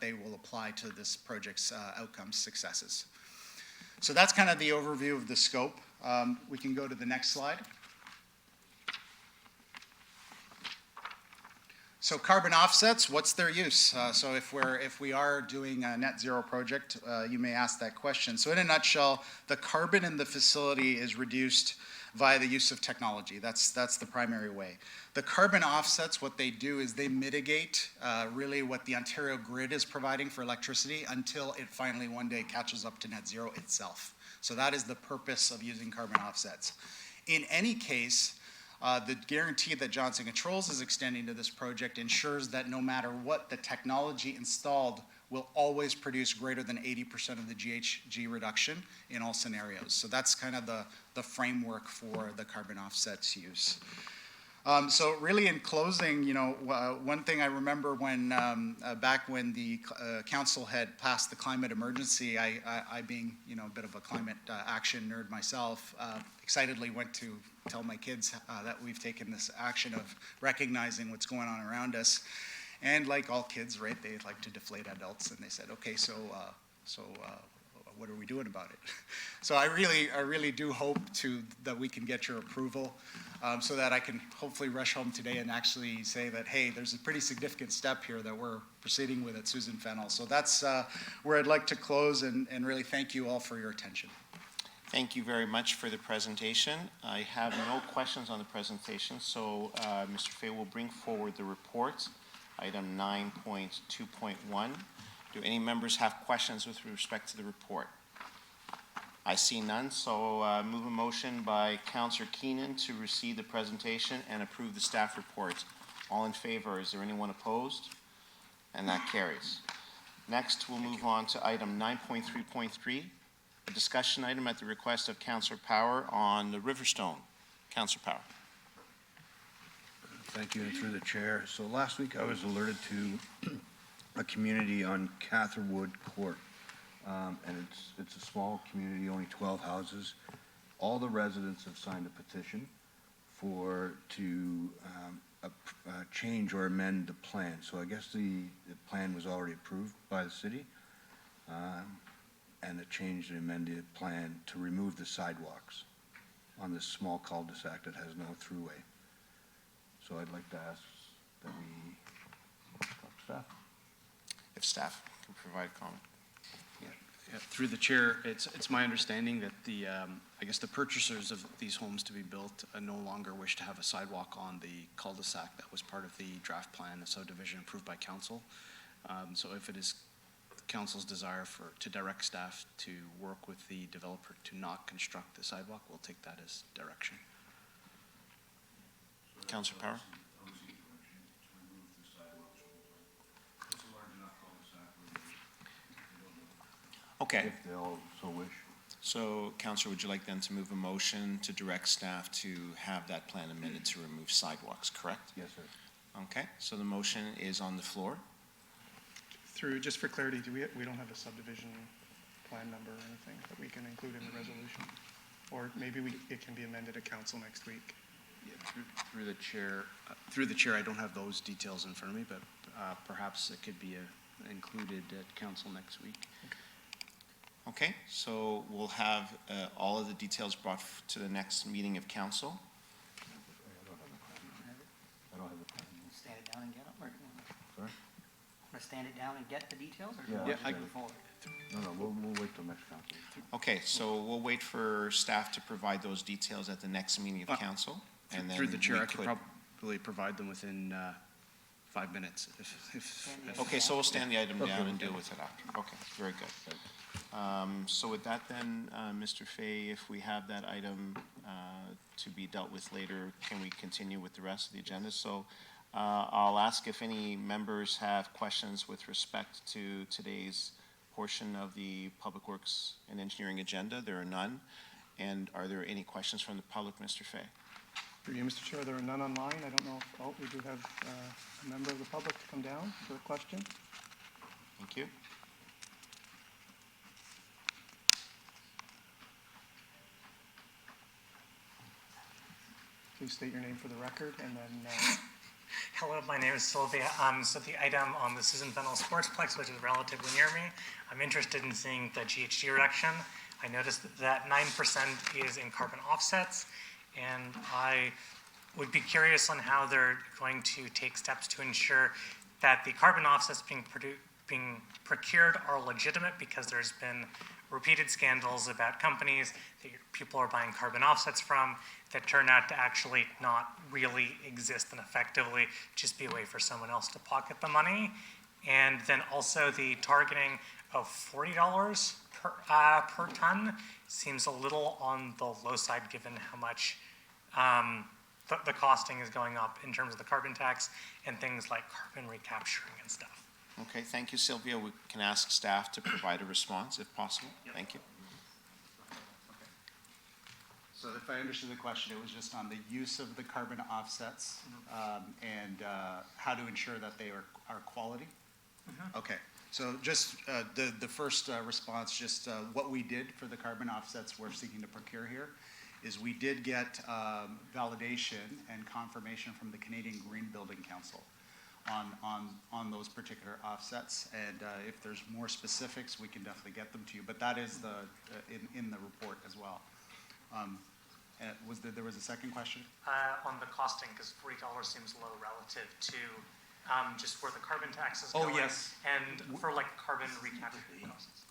they will apply to this project's outcomes successes. So that's kind of the overview of the scope. We can go to the next slide. So carbon offsets, what's their use? So if we are doing a net zero project, you may ask that question. So in a nutshell, the carbon in the facility is reduced via the use of technology. That's the primary way. The carbon offsets, what they do is they mitigate really what the Ontario grid is providing for electricity until it finally one day catches up to net zero itself. So that is the purpose of using carbon offsets. In any case, the guarantee that Johnson Controls is extending to this project ensures that no matter what the technology installed will always produce greater than 80% of the GHG reduction in all scenarios. So that's kind of the framework for the carbon offsets use. So really in closing, one thing I remember when back when the council had passed the climate emergency, I being a bit of a climate action nerd myself, excitedly went to tell my kids that we've taken this action of recognizing what's going on around us. And like all kids, right, they like to deflate adults, and they said, okay, so what are we doing about it? So I really do hope that we can get your approval, so that I can hopefully rush home today and actually say that, hey, there's a pretty significant step here that we're proceeding with at Susan Fennell. So that's where I'd like to close and really thank you all for your attention. Thank you very much for the presentation. I have no questions on the presentation, so Mr. Fay will bring forward the report, item 9.2.1. Do any members have questions with respect to the report? I see none, so move a motion by Councillor Keenan to receive the presentation and approve the staff report. All in favor? Is there anyone opposed? And that carries. Next, we'll move on to item 9.3.3, a discussion item at the request of Councillor Power on the Riverstone. Councillor Power. Thank you, and through the chair. So last week I was alerted to a community on Catherwood Court. And it's a small community, only 12 houses. All the residents have signed a petition to change or amend the plan. So I guess the plan was already approved by the city. And it changed and amended plan to remove the sidewalks on this small cul-de-sac that has no throughway. So I'd like to ask that we talk to staff. If staff can provide comment. Yeah, through the chair, it's my understanding that I guess the purchasers of these homes to be built no longer wish to have a sidewalk on the cul-de-sac that was part of the draft plan of subdivision approved by council. So if it is council's desire to direct staff to work with the developer to not construct the sidewalk, we'll take that as direction. Councillor Power? Okay. If they all so wish. So, Councillor, would you like then to move a motion to direct staff to have that plan amended to remove sidewalks, correct? Yes, sir. Okay, so the motion is on the floor. Just for clarity, we don't have a subdivision plan number or anything that we can include in the resolution? Or maybe it can be amended at council next week? Yeah, through the chair, I don't have those details in front of me, but perhaps it could be included at council next week. Okay, so we'll have all of the details brought to the next meeting of council. I don't have the plan. Stand it down and get them, or? Sorry? Want to stand it down and get the details, or? Yeah, do you I want to move forward? No, we'll wait till next council. Okay, so we'll wait for staff to provide those details at the next meeting of council. And then Through the chair, we I could probably provide them within 5 minutes. If Okay, so we'll stand the item down and deal with it after. Okay, very good. So with that then, Mr. Fay, if we have that item to be dealt with later, can we continue with the rest of the agenda? So I'll ask if any members have questions with respect to today's portion of the Public Works and Engineering agenda. There are none. And are there any questions from the public, Mr. Fay? For you, Mr. Chair, there are none online. I don't know if, we do have a member of the public to come down for a question. Thank you. Please state your name for the record and then. Hello, my name is Sylvia. So the item on the Susan Fennell Sportsplex, which is relatively near me, I'm interested in seeing the GHG reduction. I noticed that 9% is in carbon offsets, and I would be curious on how they're going to take steps to ensure that the carbon offsets being procured are legitimate, because there's been repeated scandals about companies that people are buying carbon offsets from that turn out to actually not really exist and effectively just be a way for someone else to pocket the money. And then also the targeting of $40 per ton seems a little on the low side, given how much the costing is going up in terms of the carbon tax and things like carbon recapturing and stuff. Okay, thank you, Sylvia. We can ask staff to provide a response if possible. Thank you. So if I understood the question, it was just on the use of the carbon offsets and how to ensure that they are quality? Okay, so just the first response, just what we did for the carbon offsets we're seeking to procure here is we did get validation and confirmation from the Canadian Green Building Council on those particular offsets. And if there's more specifics, we can definitely get them to you. But that is in the report as well. And there was a second question? On the costing, because $40 seems low relative to just where the carbon tax is Oh, going. yes. And for like carbon recapture costs.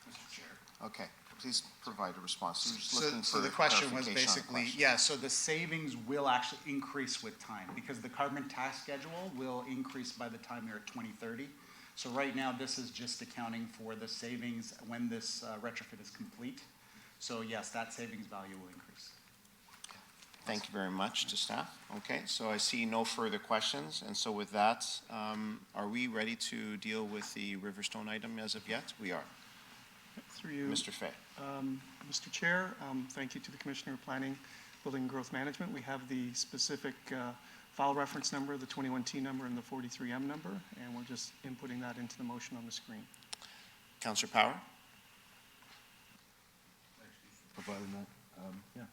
Mr. Chair. Okay, please provide a response. You're just looking So for the question was clarification on the basically, question. yeah, so the savings will actually increase with time because the carbon tax schedule will increase by the time you're at 2030. So right now, this is just accounting for the savings when this retrofit is complete. So yes, that savings value will increase. Thank you very much to staff. Okay, so I see no further questions, and so with that, are we ready to deal with the Riverstone item as of yet? We are. Through you. Mr. Fay. Mr. Chair, thank you to the Commissioner of Planning, Building and Growth Management. We have the specific file reference number, the 21T number, and the 43M number, and we're just inputting that into the motion on the screen. Councillor Power? Providing that, yeah.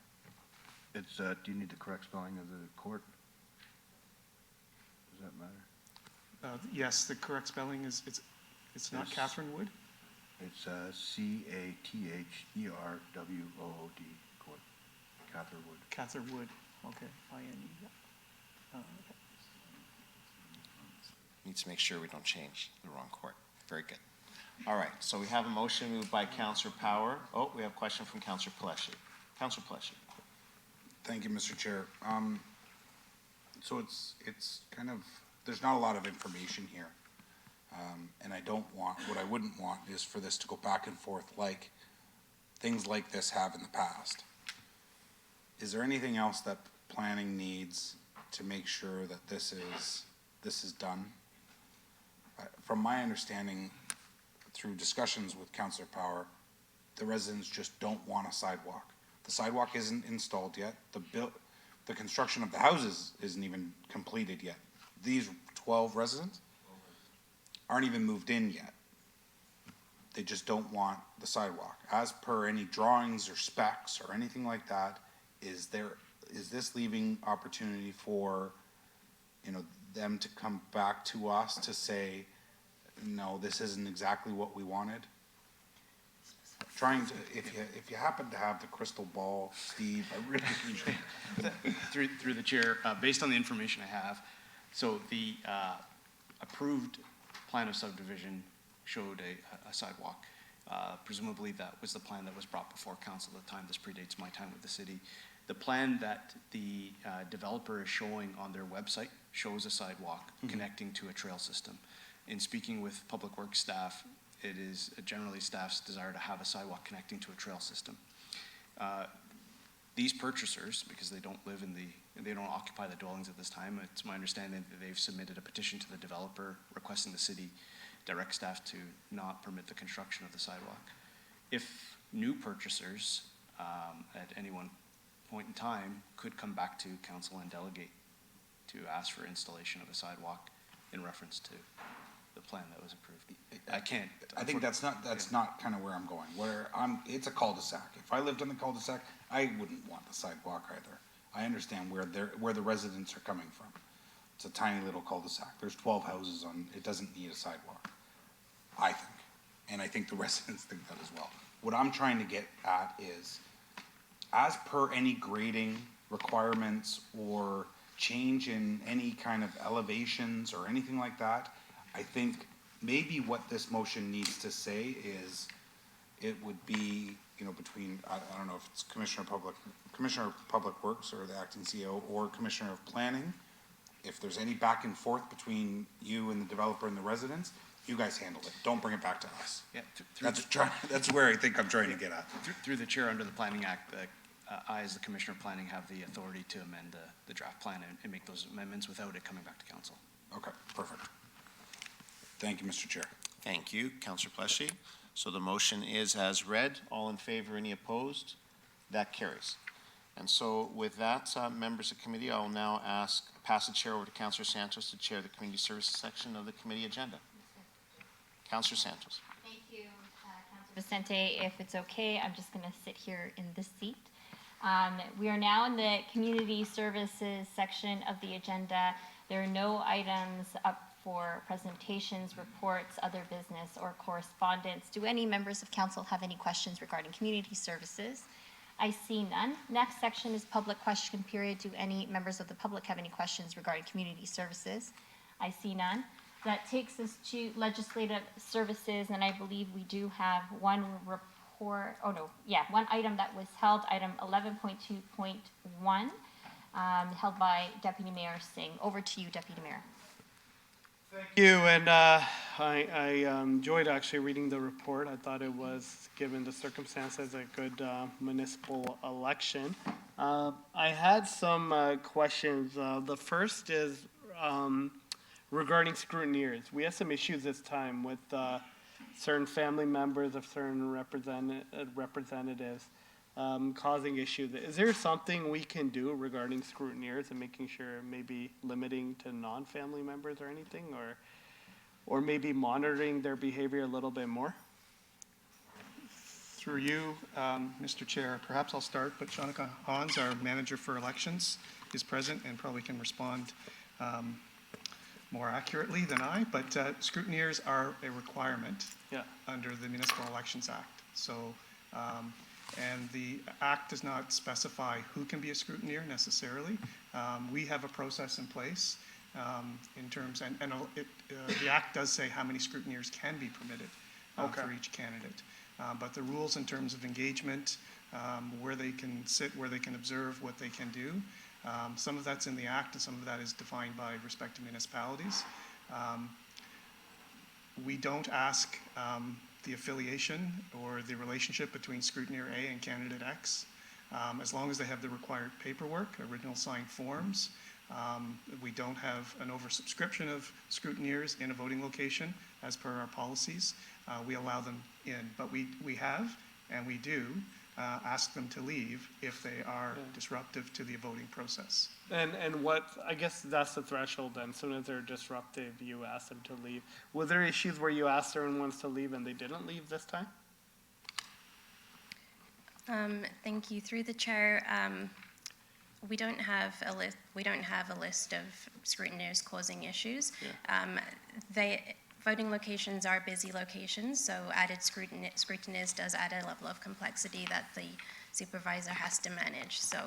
It's, do you need the correct spelling of the court? Does that matter? Yes, the correct spelling is, it's not Yes. Catherine Wood? It's CATHERWOOD, court, Catherwood. Catherwood, okay, I-N-E. Need to make sure we don't change the wrong court. Very good. All right, so we have a motion moved by Councillor Power. Oh, we have a question from Councillor Pelletier. Councillor Pelletier. Thank you, Mr. Chair. So it's kind of, there's not a lot of information here. And what I wouldn't want is for this to go back and forth like things like this have in the past. Is there anything else that planning needs to make sure that this is done? From my understanding, through discussions with Councillor Power, the residents just don't want a sidewalk. The sidewalk isn't installed yet. The construction of the houses isn't even completed yet. These 12 residents aren't even moved in yet. They just don't want the sidewalk. As per any drawings or specs or anything like that, is this leaving opportunity for, them to come back to us to say, no, this isn't exactly what we wanted? If you happen to have the crystal ball, Steve, I really appreciate it. Through the chair, based on the information I have, so the approved plan of subdivision showed a sidewalk. Presumably that was the plan that was brought before council at the time. This predates my time with the city. The plan that the developer is showing on their website shows a sidewalk connecting to a trail system. In speaking with Public Works staff, it is generally staff's desire to have a sidewalk connecting to a trail system. These purchasers, because they don't occupy the dwellings at this time, it's my understanding that they've submitted a petition to the developer requesting the city direct staff to not permit the construction of the sidewalk. If new purchasers at any one point in time could come back to council and delegate to ask for installation of a sidewalk in reference to the plan that was approved. I think that's not kind of where I'm going. It's a cul-de-sac. If I lived in the cul-de-sac, I wouldn't want the sidewalk either. I understand where the residents are coming from. It's a tiny little cul-de-sac. There's 12 houses it doesn't need a sidewalk, I think. And I think the residents think that as well. What I'm trying to get at is, as per any grading requirements or change in any kind of elevations or anything like that, I think maybe what this motion needs to say is, it would be, between, I don't know if it's Commissioner of Public Works or the acting CEO or Commissioner of Planning. If there's any back and forth between you and the developer and the residents, you guys handle it. Don't bring it back to us. Yeah, That's where I think I'm trying to get at. Through the chair, under the Planning Act, I, as the Commissioner of Planning, have the authority to amend the draft plan and make those amendments without it coming back to council. Okay, perfect. Thank you, Mr. Chair. Thank you, Councillor Pelletier. So the motion is as read. All in favor, any opposed? That carries. And so with that, members of committee, I will now pass the chair over to Councillor Santos to chair the community services section of the committee agenda. Councillor Santos. Thank you, Councilor Vicente. If it's okay, I'm just going to sit here in this seat. We are now in the community services section of the agenda. There are no items up for presentations, reports, other business, or correspondence. Do any members of council have any questions regarding community services? I see none. Next section is public question period. Do any members of the public have any questions regarding community services? I see none. That takes us to legislative services, and I believe we do have one report, one item that was held, item 11.2.1, held by Deputy Mayor Singh. Over to you, Deputy Mayor. Thank you, and I enjoyed actually reading the report. I thought it was, given the circumstances, a good municipal election. I had some questions. The first is regarding scrutineers. We had some issues this time with certain family members of certain representatives causing issues. Is there something we can do regarding scrutineers and making sure maybe limiting to non-family members or anything, or maybe monitoring their behavior a little bit more? Through you, Mr. Chair, perhaps I'll start, but Shanika Hans, our manager for elections, is present and probably can respond more accurately than I, but scrutineers are a requirement under the Municipal Elections Act. So, and the Act does not specify who can be a scrutineer necessarily. We have a process in place in terms, and the Act does say how many scrutineers can be permitted for each candidate. But the rules in terms of engagement, where they can sit, where they can observe, what they can do, some of that's in the Act and some of that is defined by respective municipalities. We don't ask the affiliation or the relationship between scrutineer A and candidate X. As long as they have the required paperwork, original signed forms, we don't have an oversubscription of scrutineers in a voting location as per our policies. We allow them in, but we have, and we do, ask them to leave if they are disruptive to the voting process. And what, I guess that's the threshold then. As soon as they're disruptive, you ask them to leave. Were there issues where you asked certain ones to leave and they didn't leave this time? Thank you. Through the chair, we don't have a list. We don't have a list of scrutineers causing issues. Voting locations are busy locations, so added scrutineers does add a level of complexity that the supervisor has to manage. So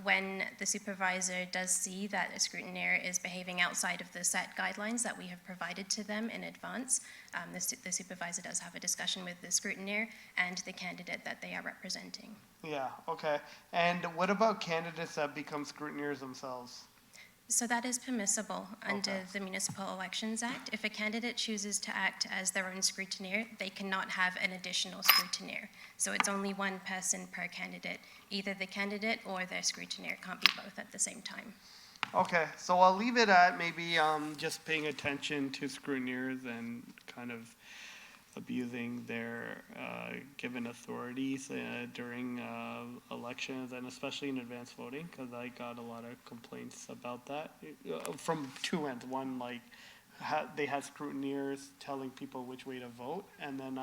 when the supervisor does see that a scrutineer is behaving outside of the set guidelines that we have provided to them in advance, the supervisor does have a discussion with the scrutineer and the candidate that they are representing. Yeah, okay. And what about candidates that become scrutineers themselves? So that is permissible under the Municipal Elections Act. If a candidate chooses to act as their own scrutineer, they cannot have an additional scrutineer. So it's only one person per candidate. Either the candidate or their scrutineer can't be both at the same time. Okay, so I'll leave it at maybe just paying attention to scrutineers and kind of abusing their given authorities during elections and especially in advance voting, because I got a lot of complaints about that from two ends. One, like they had scrutineers telling people which way to vote, and then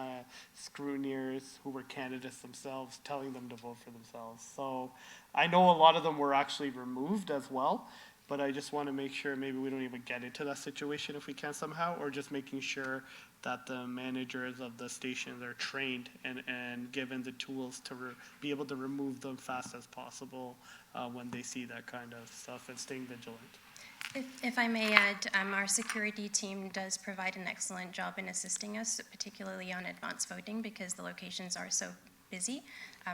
scrutineers who were candidates themselves telling them to vote for themselves. So I know a lot of them were actually removed as well, but I just want to make sure maybe we don't even get into that situation if we can somehow, or just making sure that the managers of the stations are trained and given the tools to be able to remove them fast as possible when they see that kind of stuff, and staying vigilant. If I may add, our security team does provide an excellent job in assisting us, particularly on advance voting, because the locations are so busy,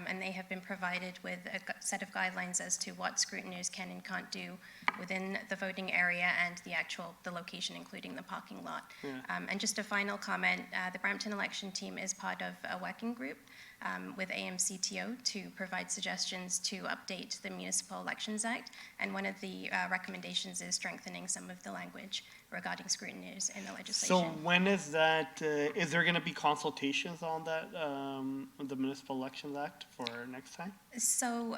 and they have been provided with a set of guidelines as to what scrutineers can and can't do within the voting area and the location, including the parking lot. And just a final comment, the Brampton election team is part of a working group with AMCTO to provide suggestions to update the Municipal Elections Act, and one of the recommendations is strengthening some of the language regarding scrutineers in the legislation. So when is that, is there going to be consultations on that, the Municipal Elections Act for next time? So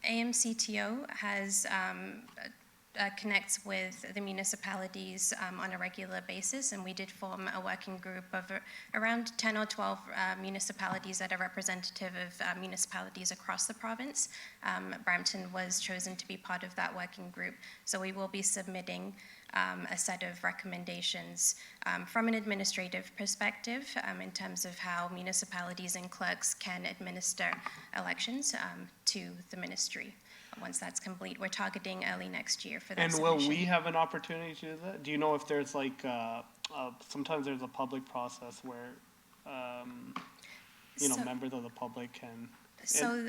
AMCTO has connects with the municipalities on a regular basis, and we did form a working group of around 10 or 12 municipalities that are representative of municipalities across the province. Brampton was chosen to be part of that working group, so we will be submitting a set of recommendations from an administrative perspective in terms of how municipalities and clerks can administer elections to the ministry. Once that's complete, we're targeting early next year for that And submission. will we have an opportunity to do that? Do you know if there's like, sometimes there's a public process where, So- members of the public can. So,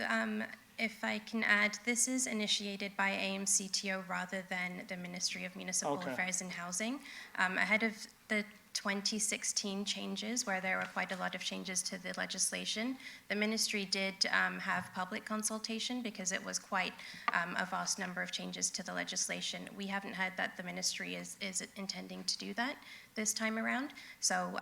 if I can add, this is initiated by AMCTO rather than the Ministry of Municipal Okay. Affairs and Housing. Ahead of the 2016 changes, where there were quite a lot of changes to the legislation, the ministry did have public consultation because it was quite a vast number of changes to the legislation. We haven't heard that the ministry is intending to do that this time around. So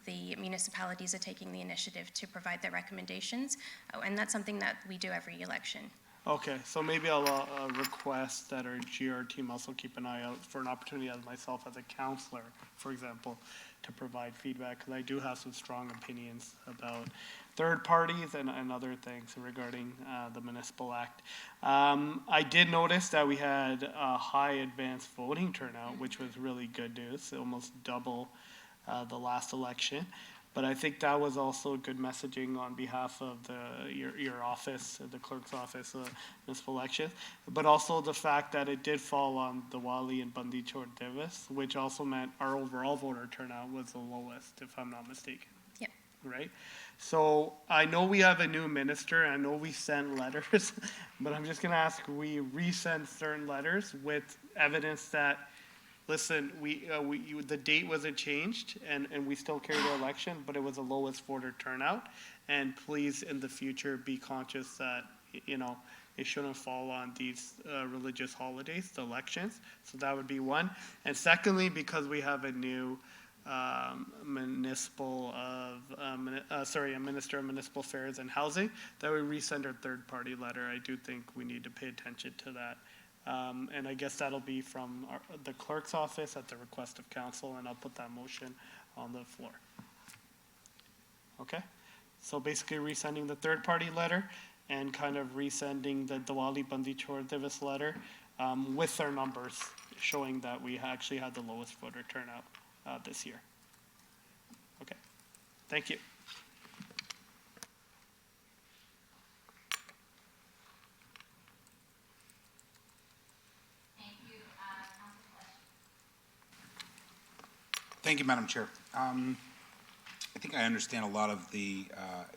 the municipalities are taking the initiative to provide their recommendations, and that's something that we do every election. Okay, so maybe I'll request that our GR team also keep an eye out for an opportunity as myself as a counselor, for example, to provide feedback, because I do have some strong opinions about third parties and other things regarding the municipal act. I did notice that we had a high advanced voting turnout, which was really good news, almost double the last election. But I think that was also good messaging on behalf of your office, the clerk's office, municipal election. But also the fact that it did fall on Diwali and Bandi Chhor Divas, which also meant our overall voter turnout was the lowest, if I'm not mistaken. Yep. Right? So I know we have a new minister, I know we sent letters, but I'm just gonna ask, we resend certain letters with evidence that, listen, the date wasn't changed, and we still carried the election, but it was the lowest voter turnout. And please, in the future, be conscious that, it shouldn't fall on these religious holidays, the elections. So that would be one. And secondly, because we have a new a Minister of Municipal Affairs and Housing, that we resend our third-party letter. I do think we need to pay attention to that. And I guess that'll be from the clerk's office at the request of council, and I'll put that motion on the floor. Okay? So basically resending the third-party letter and kind of resending the Diwali Bandi Chhor Divas letter with our numbers showing that we actually had the lowest voter turnout this year. Okay. Thank you. Thank you, Madam Chair. I think I understand a lot of the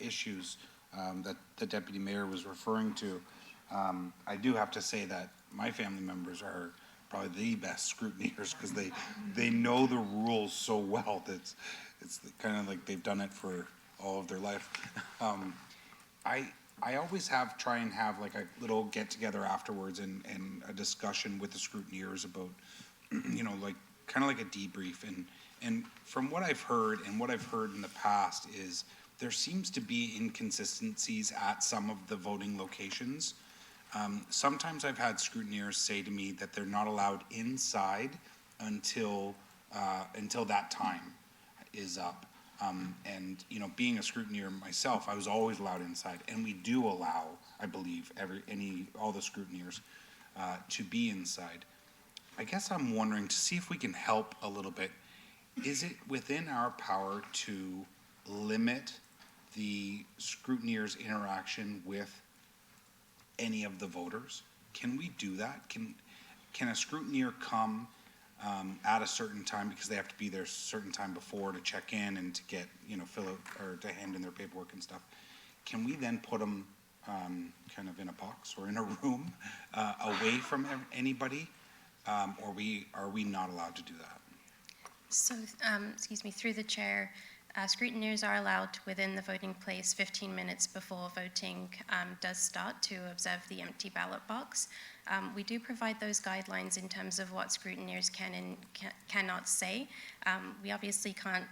issues that the Deputy Mayor was referring to. I do have to say that my family members are probably the best scrutineers because they know the rules so well that it's kind of like they've done it for all of their life. I always try and have like a little get together afterwards and a discussion with the scrutineers about, like kind of like a debrief. And from what I've heard and what I've heard in the past is there seems to be inconsistencies at some of the voting locations. Sometimes I've had scrutineers say to me that they're not allowed inside until that time is up. And being a scrutineer myself, I was always allowed inside, and we do allow, I believe, all the scrutineers to be inside. I guess I'm wondering to see if we can help a little bit. Is it within our power to limit the scrutineer's interaction with any of the voters? Can we do that? Can a scrutineer come at a certain time because they have to be there a certain time before to check in and to get, fill out or to hand in their paperwork and stuff? Can we then put them kind of in a box or in a room away from anybody? Or are we not allowed to do that? So, through the chair, scrutineers are allowed within the voting place 15 minutes before voting does start to observe the empty ballot box. We do provide those guidelines in terms of what scrutineers can and cannot say. We obviously can't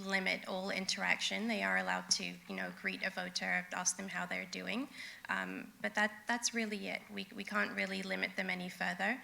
limit all interaction. They are allowed to, greet a voter, ask them how they're doing. But that's really it. We can't really limit them any further.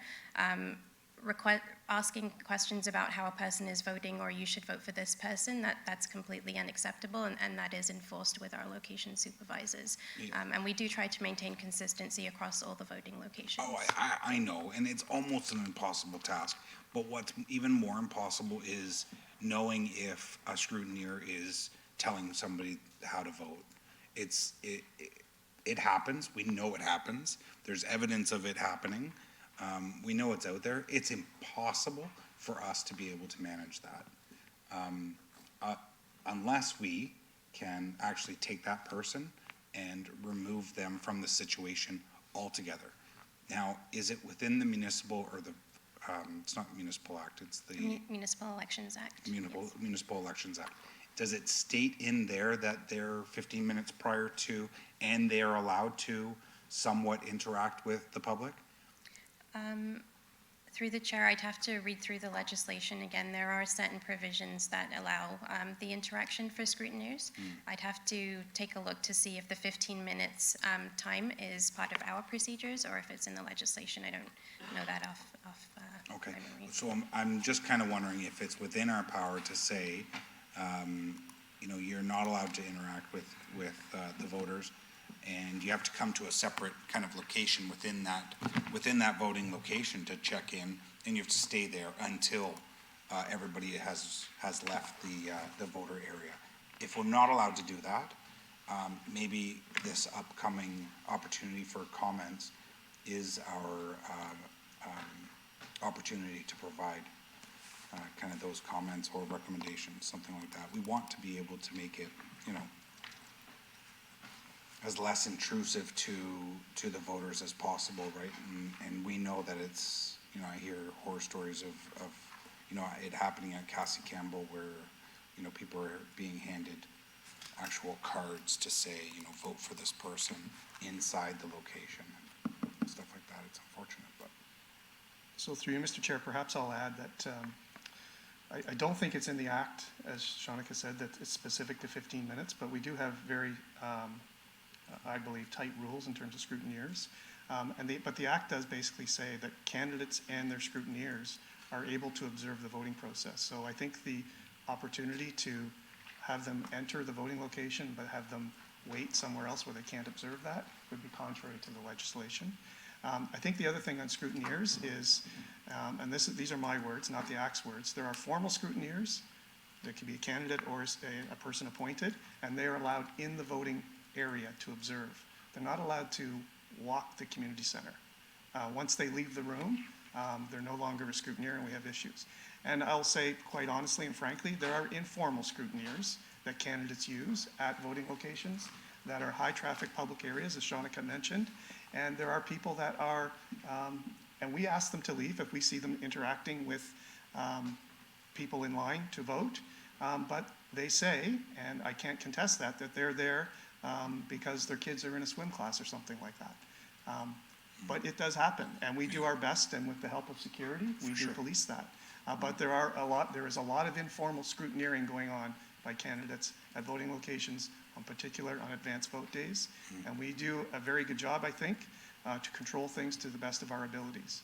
Asking questions about how a person is voting or you should vote for this person, that's completely unacceptable, and that is enforced with our location supervisors. And we do try to maintain consistency across all the voting locations. Oh, I know, and it's almost an impossible task. But what's even more impossible is knowing if a scrutineer is telling somebody how to vote. It happens. We know it happens. There's evidence of it happening. We know it's out there. It's impossible for us to be able to manage that unless we can actually take that person and remove them from the situation altogether. Now, is it within the municipal or the it's not Municipal Act, it's the Municipal Elections Act. Municipal Elections Act. Does it state in there that they're 15 minutes prior to, and they are allowed to somewhat interact with the public? Through the chair, I'd have to read through the legislation again. There are certain provisions that allow the interaction for scrutineers. I'd have to take a look to see if the 15 minutes time is part of our procedures or if it's in the legislation. I don't know that off Okay, my memory. so I'm just kind of wondering if it's within our power to say, you're not allowed to interact with the voters, and you have to come to a separate kind of location within that voting location to check in, and you have to stay there until everybody has left the voter area. If we're not allowed to do that, maybe this upcoming opportunity for comments is our opportunity to provide kind of those comments or recommendations, something like that. We want to be able to make it, as less intrusive to the voters as possible, right? And we know that it's, I hear horror stories of it happening at Cassie Campbell where, people are being handed actual cards to say, vote for this person inside the location, stuff like that. It's unfortunate, but. So through you, Mr. Chair, perhaps I'll add that I don't think it's in the Act, as Shanika said, that it's specific to 15 minutes, but we do have very, I believe, tight rules in terms of scrutineers. But the Act does basically say that candidates and their scrutineers are able to observe the voting process. So I think the opportunity to have them enter the voting location but have them wait somewhere else where they can't observe that would be contrary to the legislation. I think the other thing on scrutineers is, and these are my words, not the Act's words, there are formal scrutineers. There can be a candidate or a person appointed, and they are allowed in the voting area to observe. They're not allowed to walk the community center. Once they leave the room, they're no longer a scrutineer, and we have issues. And I'll say quite honestly and frankly, there are informal scrutineers that candidates use at voting locations that are high-traffic public areas, as Shanika mentioned. And there are people that are, and we ask them to leave if we see them interacting with people in line to vote. But they say, and I can't contest that they're there because their kids are in a swim class or something like that. But it does happen, and we do our best, and with the help of security, we do police that. But there is a lot of informal scrutineering going on by candidates at voting locations, in particular on advanced vote days. And we do a very good job, I think, to control things to the best of our abilities.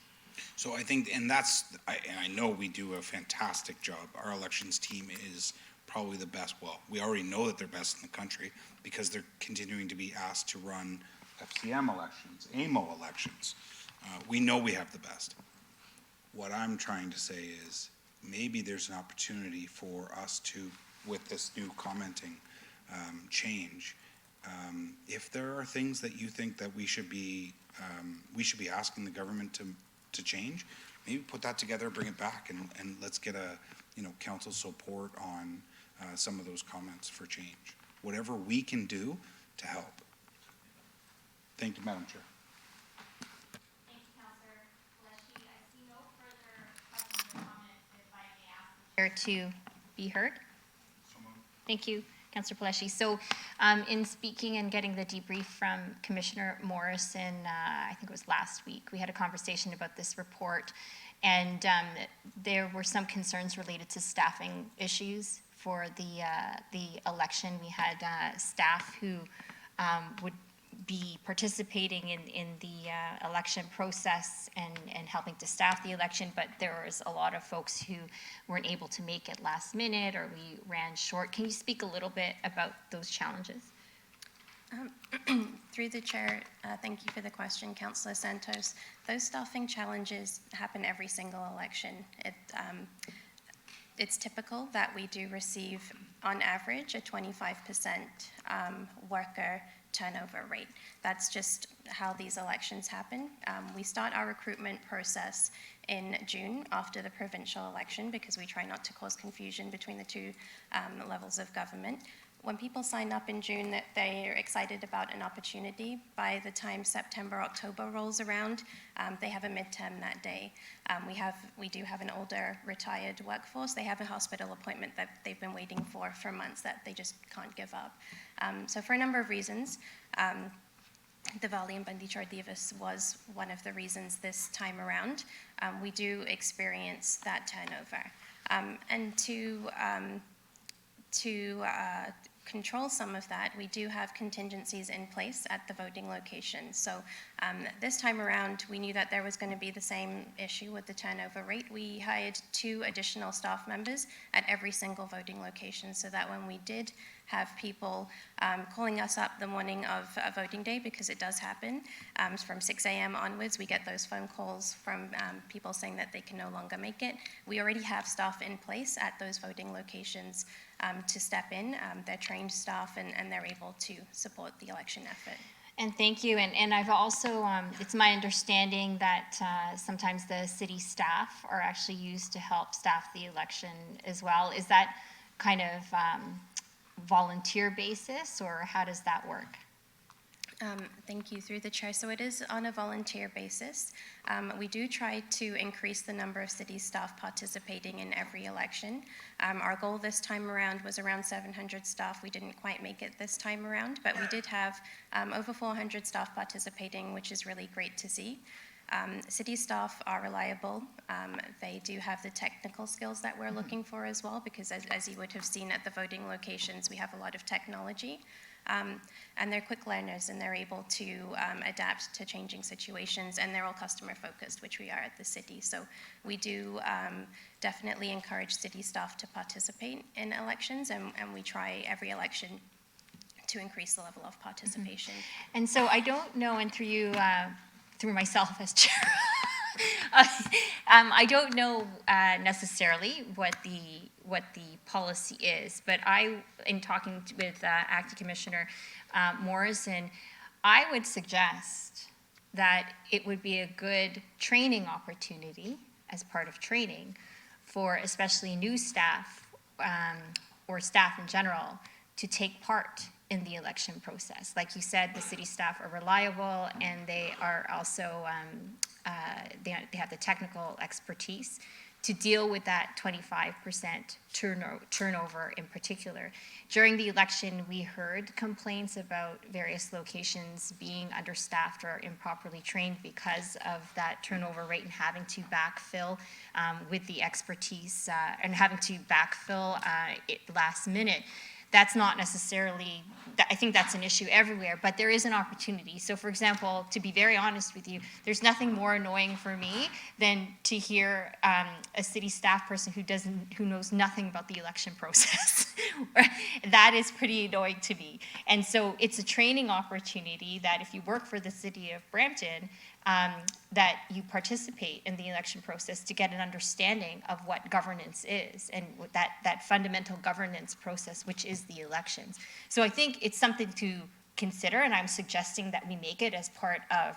So I think, and I know we do a fantastic job. Our elections team is probably the best. Well, we already know that they're best in the country because they're continuing to be asked to run FCM elections, AMO elections. We know we have the best. What I'm trying to say is maybe there's an opportunity for us to, with this new commenting change, if there are things that you think that we should be asking the government to change, maybe put that together, bring it back, and let's get a council support on some of those comments for change. Whatever we can do to help. Thank you, Madam Chair. Thank you, Councillor Pelletier. I see no further questions or comments. If I may ask the chair to be heard. Thank you, Councillor Pelletier. So in speaking and getting the debrief from Commissioner Morrison, I think it was last week, we had a conversation about this report, and there were some concerns related to staffing issues for the election. We had staff who would be participating in the election process and helping to staff the election, but there was a lot of folks who weren't able to make it last minute, or we ran short. Can you speak a little bit about those challenges? Through the chair, thank you for the question, Councillor Santos. Those staffing challenges happen every single election. It's typical that we do receive, on average, a 25% worker turnover rate. That's just how these elections happen. We start our recruitment process in June after the provincial election because we try not to cause confusion between the two levels of government. When people sign up in June, that they are excited about an opportunity. By the time September, October rolls around, they have a midterm that day. We do have an older retired workforce. They have a hospital appointment that they've been waiting for months that they just can't give up. So for a number of reasons, the Valium Bandichar Divas was one of the reasons this time around. We do experience that turnover. And to control some of that, we do have contingencies in place at the voting location. So this time around, we knew that there was going to be the same issue with the turnover rate. We hired 2 additional staff members at every single voting location so that when we did have people calling us up the morning of a voting day, because it does happen, from 6 a.m. onwards, we get those phone calls from people saying that they can no longer make it. We already have staff in place at those voting locations to step in. They're trained staff and they're able to support the election effort. And thank you. And I've also, it's my understanding that sometimes the city staff are actually used to help staff the election as well. Is that kind of volunteer basis, or how does that work? Thank you, through the chair. So it is on a volunteer basis. We do try to increase the number of city staff participating in every election. Our goal this time around was around 700 staff. We didn't quite make it this time around, but we did have over 400 staff participating, which is really great to see. City staff are reliable. They do have the technical skills that we're looking for as well, because as you would have seen at the voting locations, we have a lot of technology. And they're quick learners, and they're able to adapt to changing situations, and they're all customer focused, which we are at the city. So we do definitely encourage city staff to participate in elections, and we try every election to increase the level of participation. And so I don't know, and through you, through myself as chair, I don't know necessarily what the policy is, but in talking with Acting Commissioner Morrison, I would suggest that it would be a good training opportunity as part of training for especially new staff or staff in general to take part in the election process. Like you said, the city staff are reliable, and they are also, they have the technical expertise to deal with that 25% turnover in particular. During the election, we heard complaints about various locations being understaffed or improperly trained because of that turnover rate and having to backfill with the expertise and having to backfill it last minute. That's not necessarily, I think that's an issue everywhere, but there is an opportunity. So for example, to be very honest with you, there's nothing more annoying for me than to hear a city staff person who knows nothing about the election process. That is pretty annoying to me. And so it's a training opportunity that if you work for the city of Brampton, that you participate in the election process to get an understanding of what governance is and that fundamental governance process, which is the elections. So I think it's something to consider, and I'm suggesting that we make it as part of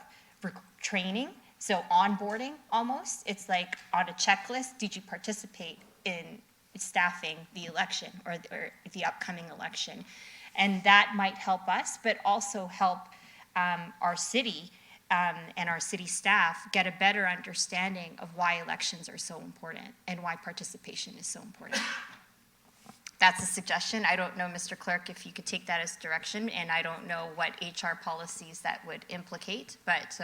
training, so onboarding almost. It's like on a checklist, did you participate in staffing the election or the upcoming election? And that might help us, but also help our city and our city staff get a better understanding of why elections are so important and why participation is so important. That's a suggestion. I don't know, Mr. Clerk, if you could take that as direction, and I don't know what HR policies that would implicate, but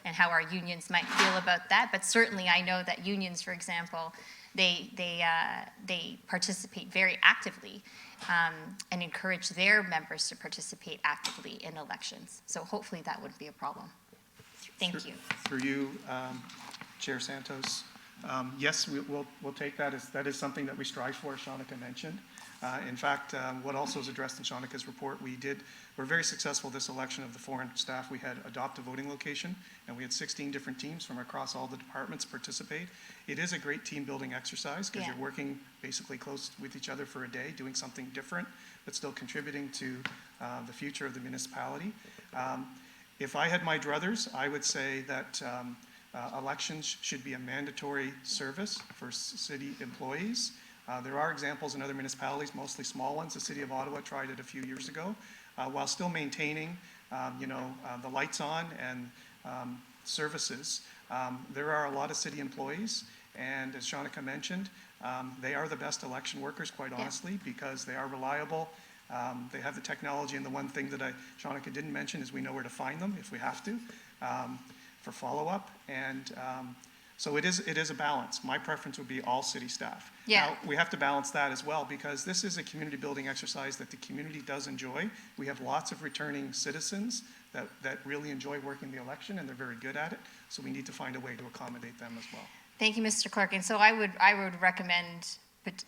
and how our unions might feel about that. But certainly I know that unions, for example, they participate very actively and encourage their members to participate actively in elections. So hopefully that wouldn't be a problem. Thank you. Through you, Chair Santos. Yes, we'll take that as, that is something that we strive for, as Shanika mentioned. In fact, what also is addressed in Shanika's report, we're very successful this election of the 400 staff. We had adopt a voting location, and we had 16 different teams from across all the departments participate. It is a great team building exercise because you're working basically close with each other for a day, doing something different, but still contributing to the future of the municipality. If I had my druthers, I would say that elections should be a mandatory service for city employees. There are examples in other municipalities, mostly small ones. The City of Ottawa tried it a few years ago, while still maintaining, the lights on and services. There are a lot of city employees, and as Shanika mentioned, they are the best election workers, quite honestly, because they are reliable. They have the technology, and the one thing that Shanika didn't mention is we know where to find them if we have to, for follow-up. And so it is a balance. My preference would be all city staff. Yeah. Now, we have to balance that as well, because this is a community building exercise that the community does enjoy. We have lots of returning citizens that really enjoy working the election, and they're very good at it. So we need to find a way to accommodate them as well. Thank you, Mr. Clerk. And so I would recommend that,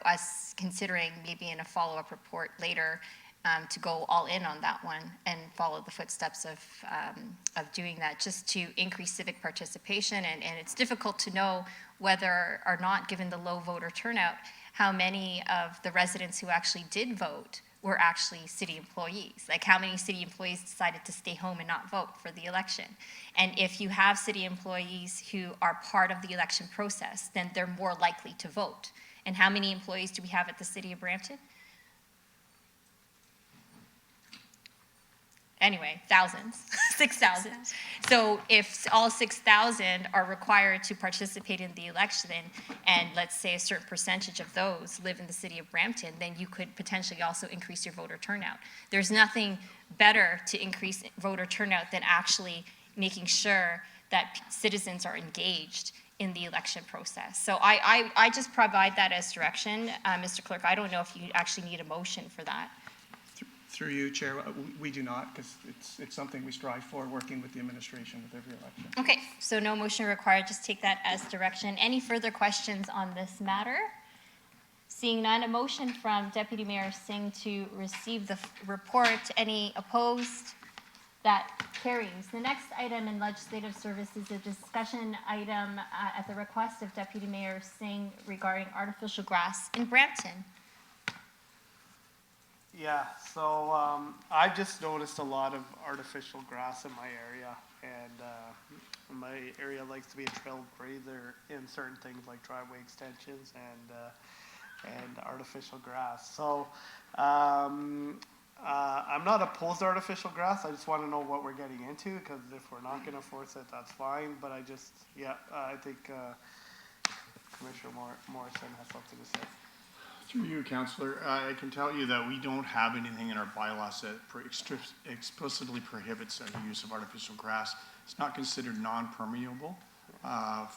us considering maybe in a follow-up report later to go all in on that one and follow the footsteps of doing that, just to increase civic participation. And it's difficult to know whether or not, given the low voter turnout, how many of the residents who actually did vote were actually city employees. Like how many city employees decided to stay home and not vote for the election. And if you have city employees who are part of the election process, then they're more likely to vote. And how many employees do we have at the City of Brampton? Anyway, thousands, 6,000. So if all 6,000 are required to participate in the election, and let's say a certain percentage of those live in the City of Brampton, then you could potentially also increase your voter turnout. There's nothing better to increase voter turnout than actually making sure that citizens are engaged in the election process. So I just provide that as direction, Mr. Clerk. I don't know if you actually need a motion for that. Through you, Chair, we do not, because it's something we strive for, working with the administration with every election. Okay, so no motion required, just take that as direction. Any further questions on this matter? Seeing none, a motion from Deputy Mayor Singh to receive the report. Any opposed? That carries. The next item in legislative service is a discussion item at the request of Deputy Mayor Singh regarding artificial grass in Brampton. Yeah, so I've just noticed a lot of artificial grass in my area, and my area likes to be a trailblazer in certain things like driveway extensions and artificial grass. So I'm not opposed to artificial grass. I just want to know what we're getting into, because if we're not going to force it, that's fine. But I think Commissioner Morrison has something to say. Through you, Councillor, I can tell you that we don't have anything in our bylaws that explicitly prohibits the use of artificial grass. It's not considered non-permeable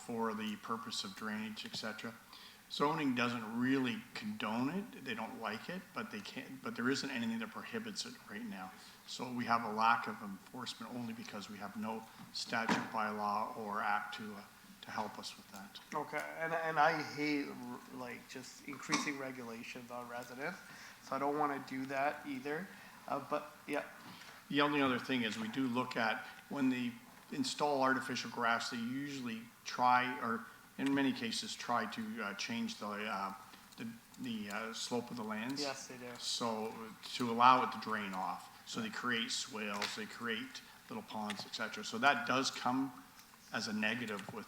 for the purpose of drainage, etc. Zoning doesn't really condone it. They don't like it, but they can't. But there isn't anything that prohibits it right now. So we have a lack of enforcement only because we have no statute, bylaw, or act to help us with that. Okay, and I hate like just increasing regulations on residents, so I don't want to do that either. But yeah. The only other thing is we do look at when they install artificial grass, they usually try, or in many cases try to change the slope of the lands. Yes, they do. So to allow it to drain off. So they create swales, they create little ponds, etc. So that does come as a negative with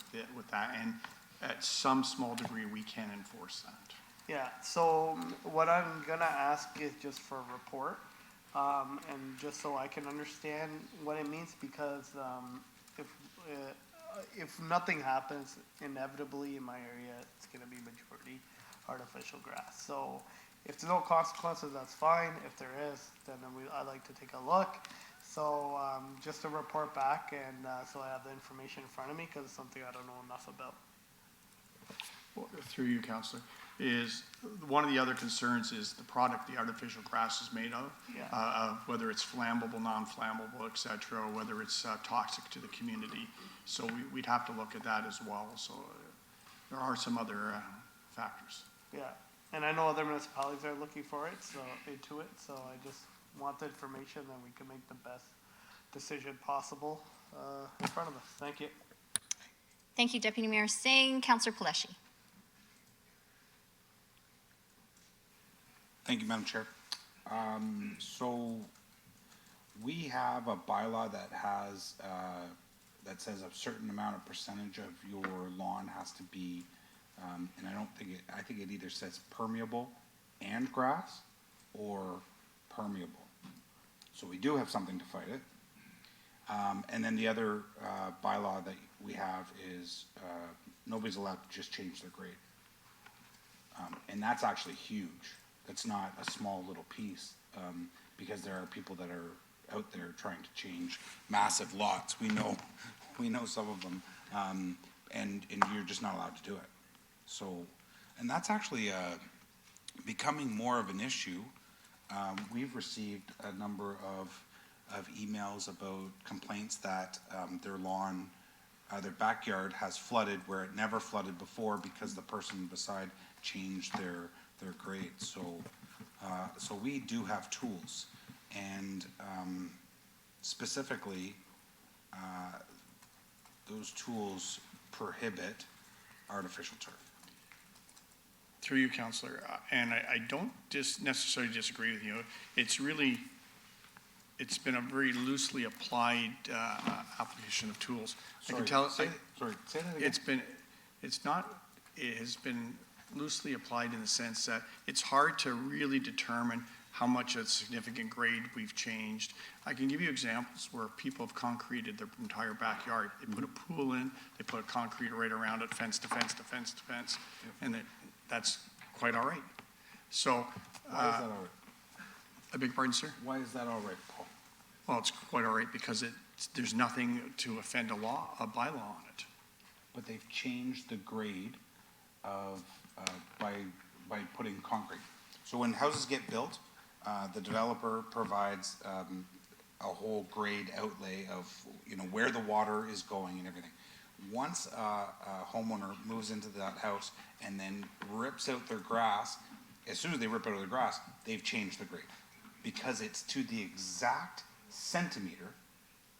that, and at some small degree we can enforce that. Yeah, so what I'm gonna ask is just for a report, and just so I can understand what it means, because if nothing happens, inevitably in my area, it's gonna be majority artificial grass. So if there's no consequences, that's fine. If there is, then I'd like to take a look. So just to report back, and so I have the information in front of me, because it's something I don't know enough about. through you, Councillor, is one of the other concerns is the product the artificial grass is made of, Yeah. whether it's flammable, non-flammable, et cetera, or whether it's toxic to the community. So we'd have to look at that as well. So there are some other factors. Yeah, and I know other municipalities are looking for it, so into it, so I just want the information that we can make the best decision possible in front of us. Thank you. Thank you, Deputy Mayor Singh. Councillor Paleshi. Thank you, Madam Chair. So we have a bylaw that has, that says a certain amount of percentage of your lawn has to be, and I think it either says permeable and grass or permeable. So we do have something to fight it. And then the other bylaw that we have is nobody's allowed to just change their grade. And that's actually huge. That's not a small little piece, because there are people that are out there trying to change massive lots. We know some of them, and you're just not allowed to do it. So, and that's actually becoming more of an issue. We've received a number of emails about complaints that their lawn, their backyard has flooded where it never flooded before because the person beside changed their grade. So we do have tools, and specifically, those tools prohibit artificial turf. Through you, Councillor, and I don't necessarily disagree with you. It's been a very loosely applied application of tools. I can tell. Say that again. It has been loosely applied in the sense that it's hard to really determine how much a significant grade we've changed. I can give you examples where people have concreted their entire backyard. They put a pool in, they put a concrete right around it, fence to fence to fence to fence, and that's quite all right. So, why is that all right? I beg your pardon, sir? Why is that all right, Paul? Well, it's quite all right because there's nothing to offend a bylaw on it. But they've changed the grade of by putting concrete. So when houses get built, the developer provides a whole grade outlay of where the water is going and everything. Once a homeowner moves into that house and then rips out their grass, as soon as they rip out their grass, they've changed the grade because it's to the exact centimeter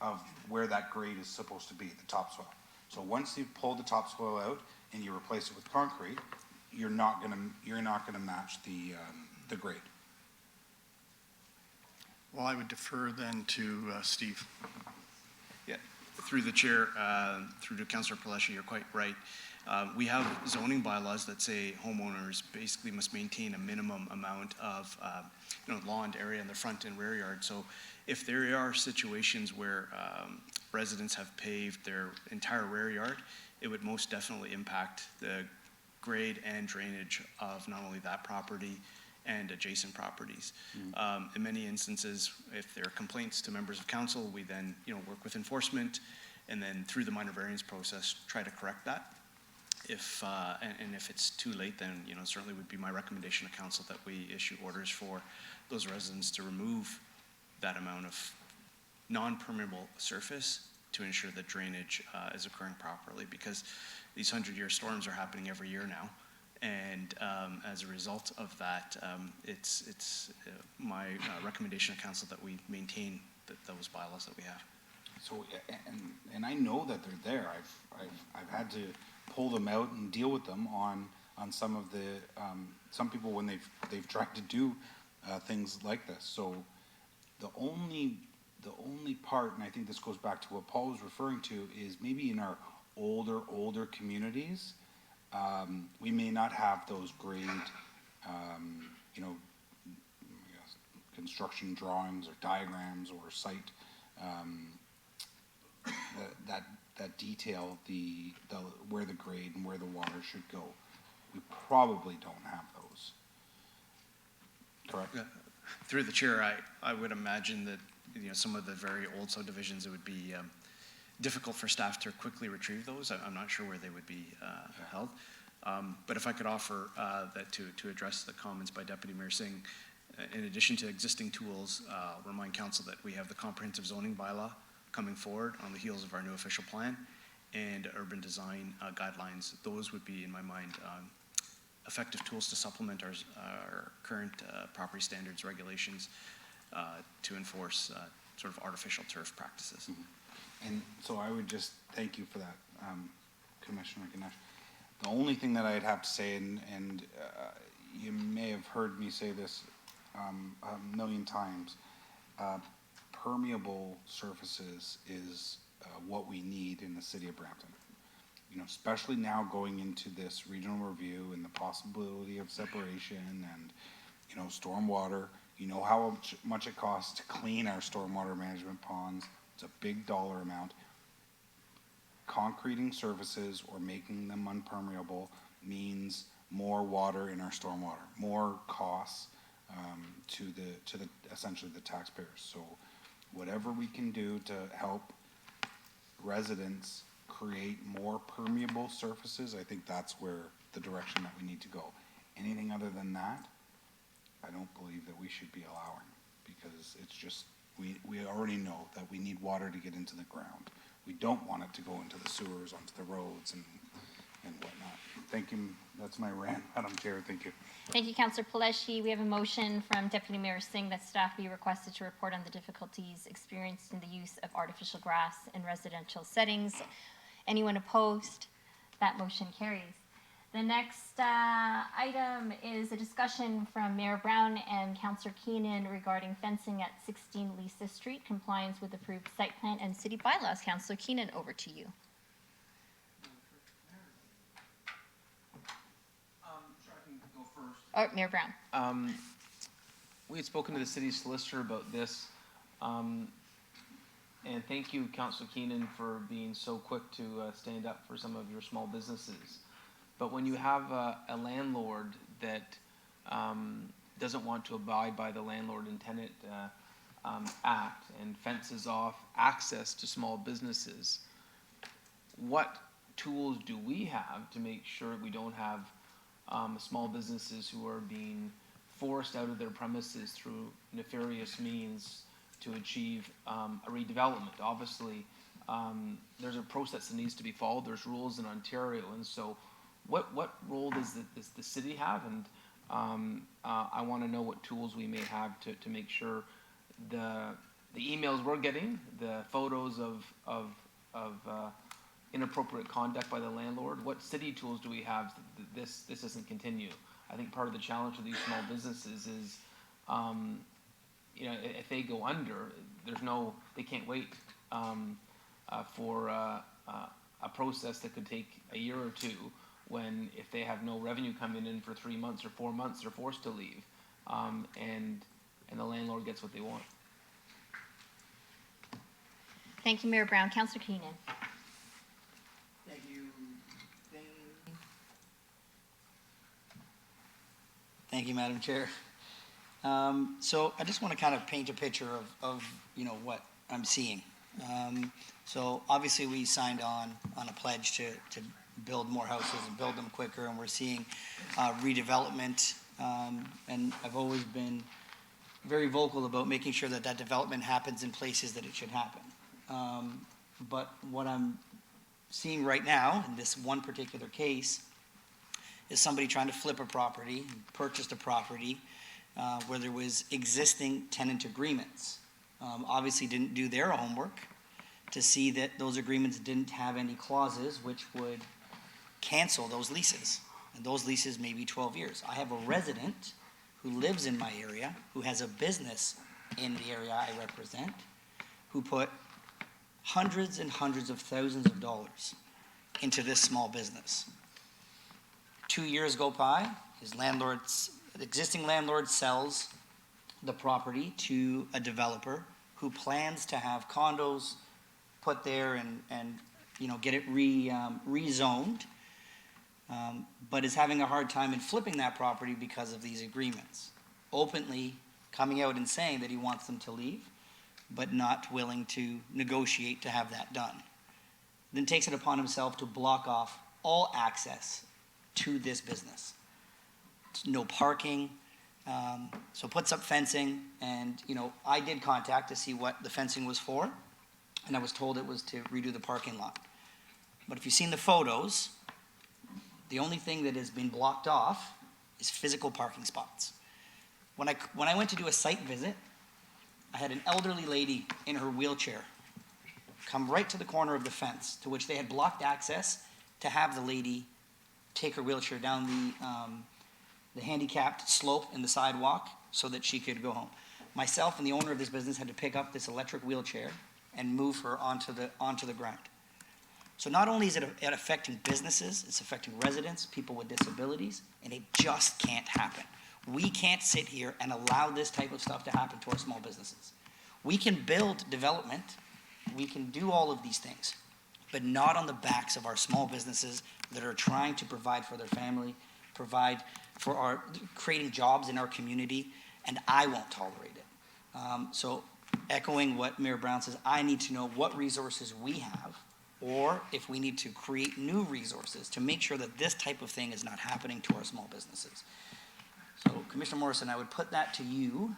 of where that grade is supposed to be, the topsoil. So once you pull the topsoil out and you replace it with concrete, you're not gonna match the grade. Well, I would defer then to Steve. Yeah, through the chair, through to Councillor Paleshi, you're quite right. We have zoning bylaws that say homeowners basically must maintain a minimum amount of lawn area in the front and rear yard. So if there are situations where residents have paved their entire rear yard, it would most definitely impact the grade and drainage of not only that property and adjacent properties. In many instances, if there are complaints to members of council, we then work with enforcement, and then through the minor variance process try to correct that. If and if it's too late, then certainly would be my recommendation to council that we issue orders for those residents to remove that amount of non-permeable surface to ensure that drainage is occurring properly, because these 100-year storms are happening every year now. And as a result of that, it's my recommendation to council that we maintain those bylaws that we have. So, and I know that they're there. I've had to pull them out and deal with them on some of the some people when they've tried to do things like this. So the only part, and I think this goes back to what Paul was referring to, is maybe in our older communities, we may not have those grade, construction drawings or diagrams or site that detail where the grade and where the water should go. We probably don't have those. Correct? Through the chair, I would imagine that some of the very old subdivisions, it would be difficult for staff to quickly retrieve those. I'm not sure where they would be held. But if I could offer that to address the comments by Deputy Mayor Singh, in addition to existing tools, I'll remind council that we have the comprehensive zoning bylaw coming forward on the heels of our new official plan and urban design guidelines. Those would be, in my mind, effective tools to supplement our current property standards regulations to enforce sort of artificial turf practices. And so I would just thank you for that, Commissioner Ganesh. The only thing that I'd have to say, and you may have heard me say this a million times, permeable surfaces is what we need in the city of Brampton. You know, especially now going into this regional review and the possibility of separation and, you know, stormwater. You know how much it costs to clean our stormwater management ponds. It's a big dollar amount. Concreting surfaces or making them unpermeable means more water in our stormwater, more costs to the essentially the taxpayers. So whatever we can do to help residents create more permeable surfaces, I think that's where the direction that we need to go. Anything other than that, I don't believe that we should be allowing, because it's just, we already know that we need water to get into the ground. We don't want it to go into the sewers, onto the roads and whatnot. Thank you. That's my rant, Madam Chair. Thank you. Thank you, Councillor Paleshi. We have a motion from Deputy Mayor Singh that staff be requested to report on the difficulties experienced in the use of artificial grass in residential settings. Anyone opposed? That motion carries. The next item is a discussion from Mayor Brown and Councillor Keenan regarding fencing at 16 Lisa Street, compliance with approved site plan and city bylaws. Councillor Keenan, over to you. Mayor Brown. We had spoken to the city solicitor about this, and thank you, Councillor Keenan, for being so quick to stand up for some of your small businesses. But when you have a landlord that doesn't want to abide by the Landlord and Tenant Act and fences off access to small businesses, what tools do we have to make sure we don't have small businesses who are being forced out of their premises through nefarious means to achieve a redevelopment? Obviously, there's a process that needs to be followed. There's rules in Ontario, and so what role does the city have? And I want to know what tools we may have to make sure the emails we're getting, the photos of inappropriate conduct by the landlord, what city tools do we have that this doesn't continue? I think part of the challenge of these small businesses is, you know, if they go under, they can't wait for a process that could take a year or two, when if they have no revenue coming in for 3 months or 4 months, they're forced to leave, and the landlord gets what they want. Thank you, Mayor Brown. Councillor Keenan. Thank you. Thank you, Madam Chair. So I just want to kind of paint a picture of you know, what I'm seeing. So obviously we signed on a pledge to build more houses and build them quicker, and we're seeing redevelopment, and I've always been very vocal about making sure that development happens in places that it should happen. But what I'm seeing right now, in this one particular case, is somebody trying to flip a property, purchased a property where there was existing tenant agreements. Obviously didn't do their homework to see that those agreements didn't have any clauses which would cancel those leases. And those leases may be 12 years. I have a resident who lives in my area, who has a business in the area I represent, who put hundreds and hundreds of thousands of dollars into this small business. 2 years go by, the existing landlord sells the property to a developer who plans to have condos put there and you know, get it rezoned, but is having a hard time in flipping that property because of these agreements. Openly coming out and saying that he wants them to leave, but not willing to negotiate to have that done. Then takes it upon himself to block off all access to this business. No parking, so puts up fencing, and, you know, I did contact to see what the fencing was for, and I was told it was to redo the parking lot. But if you've seen the photos, the only thing that has been blocked off is physical parking spots. When I went to do a site visit, I had an elderly lady in her wheelchair come right to the corner of the fence, to which they had blocked access to have the lady take her wheelchair down the handicapped slope in the sidewalk so that she could go home. Myself and the owner of this business had to pick up this electric wheelchair and move her onto the ground. So not only is it affecting businesses, it's affecting residents, people with disabilities, and it just can't happen. We can't sit here and allow this type of stuff to happen to our small businesses. We can build development, we can do all of these things, but not on the backs of our small businesses that are trying to provide for their family, provide for creating jobs in our community, and I won't tolerate it. So echoing what Mayor Brown says, I need to know what resources we have, or if we need to create new resources to make sure that this type of thing is not happening to our small businesses. So Commissioner Morrison, I would put that to you,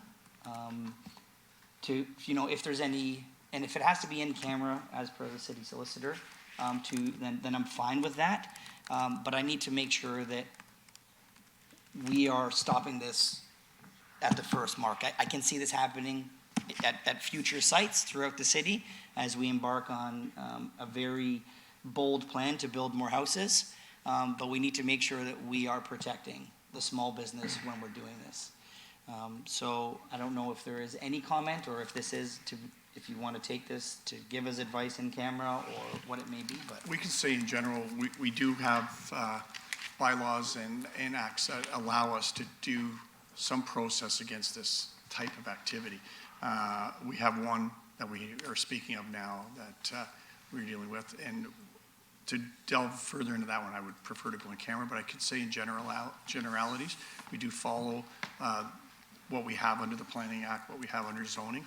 to, you know, if there's any, and if it has to be in camera as per the city solicitor, then I'm fine with that. But I need to make sure that we are stopping this at the first mark. I can see this happening at future sites throughout the city as we embark on a very bold plan to build more houses. But we need to make sure that we are protecting the small business when we're doing this. So I don't know if there is any comment, or if this is to, if you want to take this to give us advice in camera or what it may be, but. We can say in general, we do have bylaws and acts that allow us to do some process against this type of activity. We have one that we are speaking of now that we're dealing with, and to delve further into that one, I would prefer to go in camera, but I could say in generalities, we do follow what we have under the Planning Act, what we have under zoning,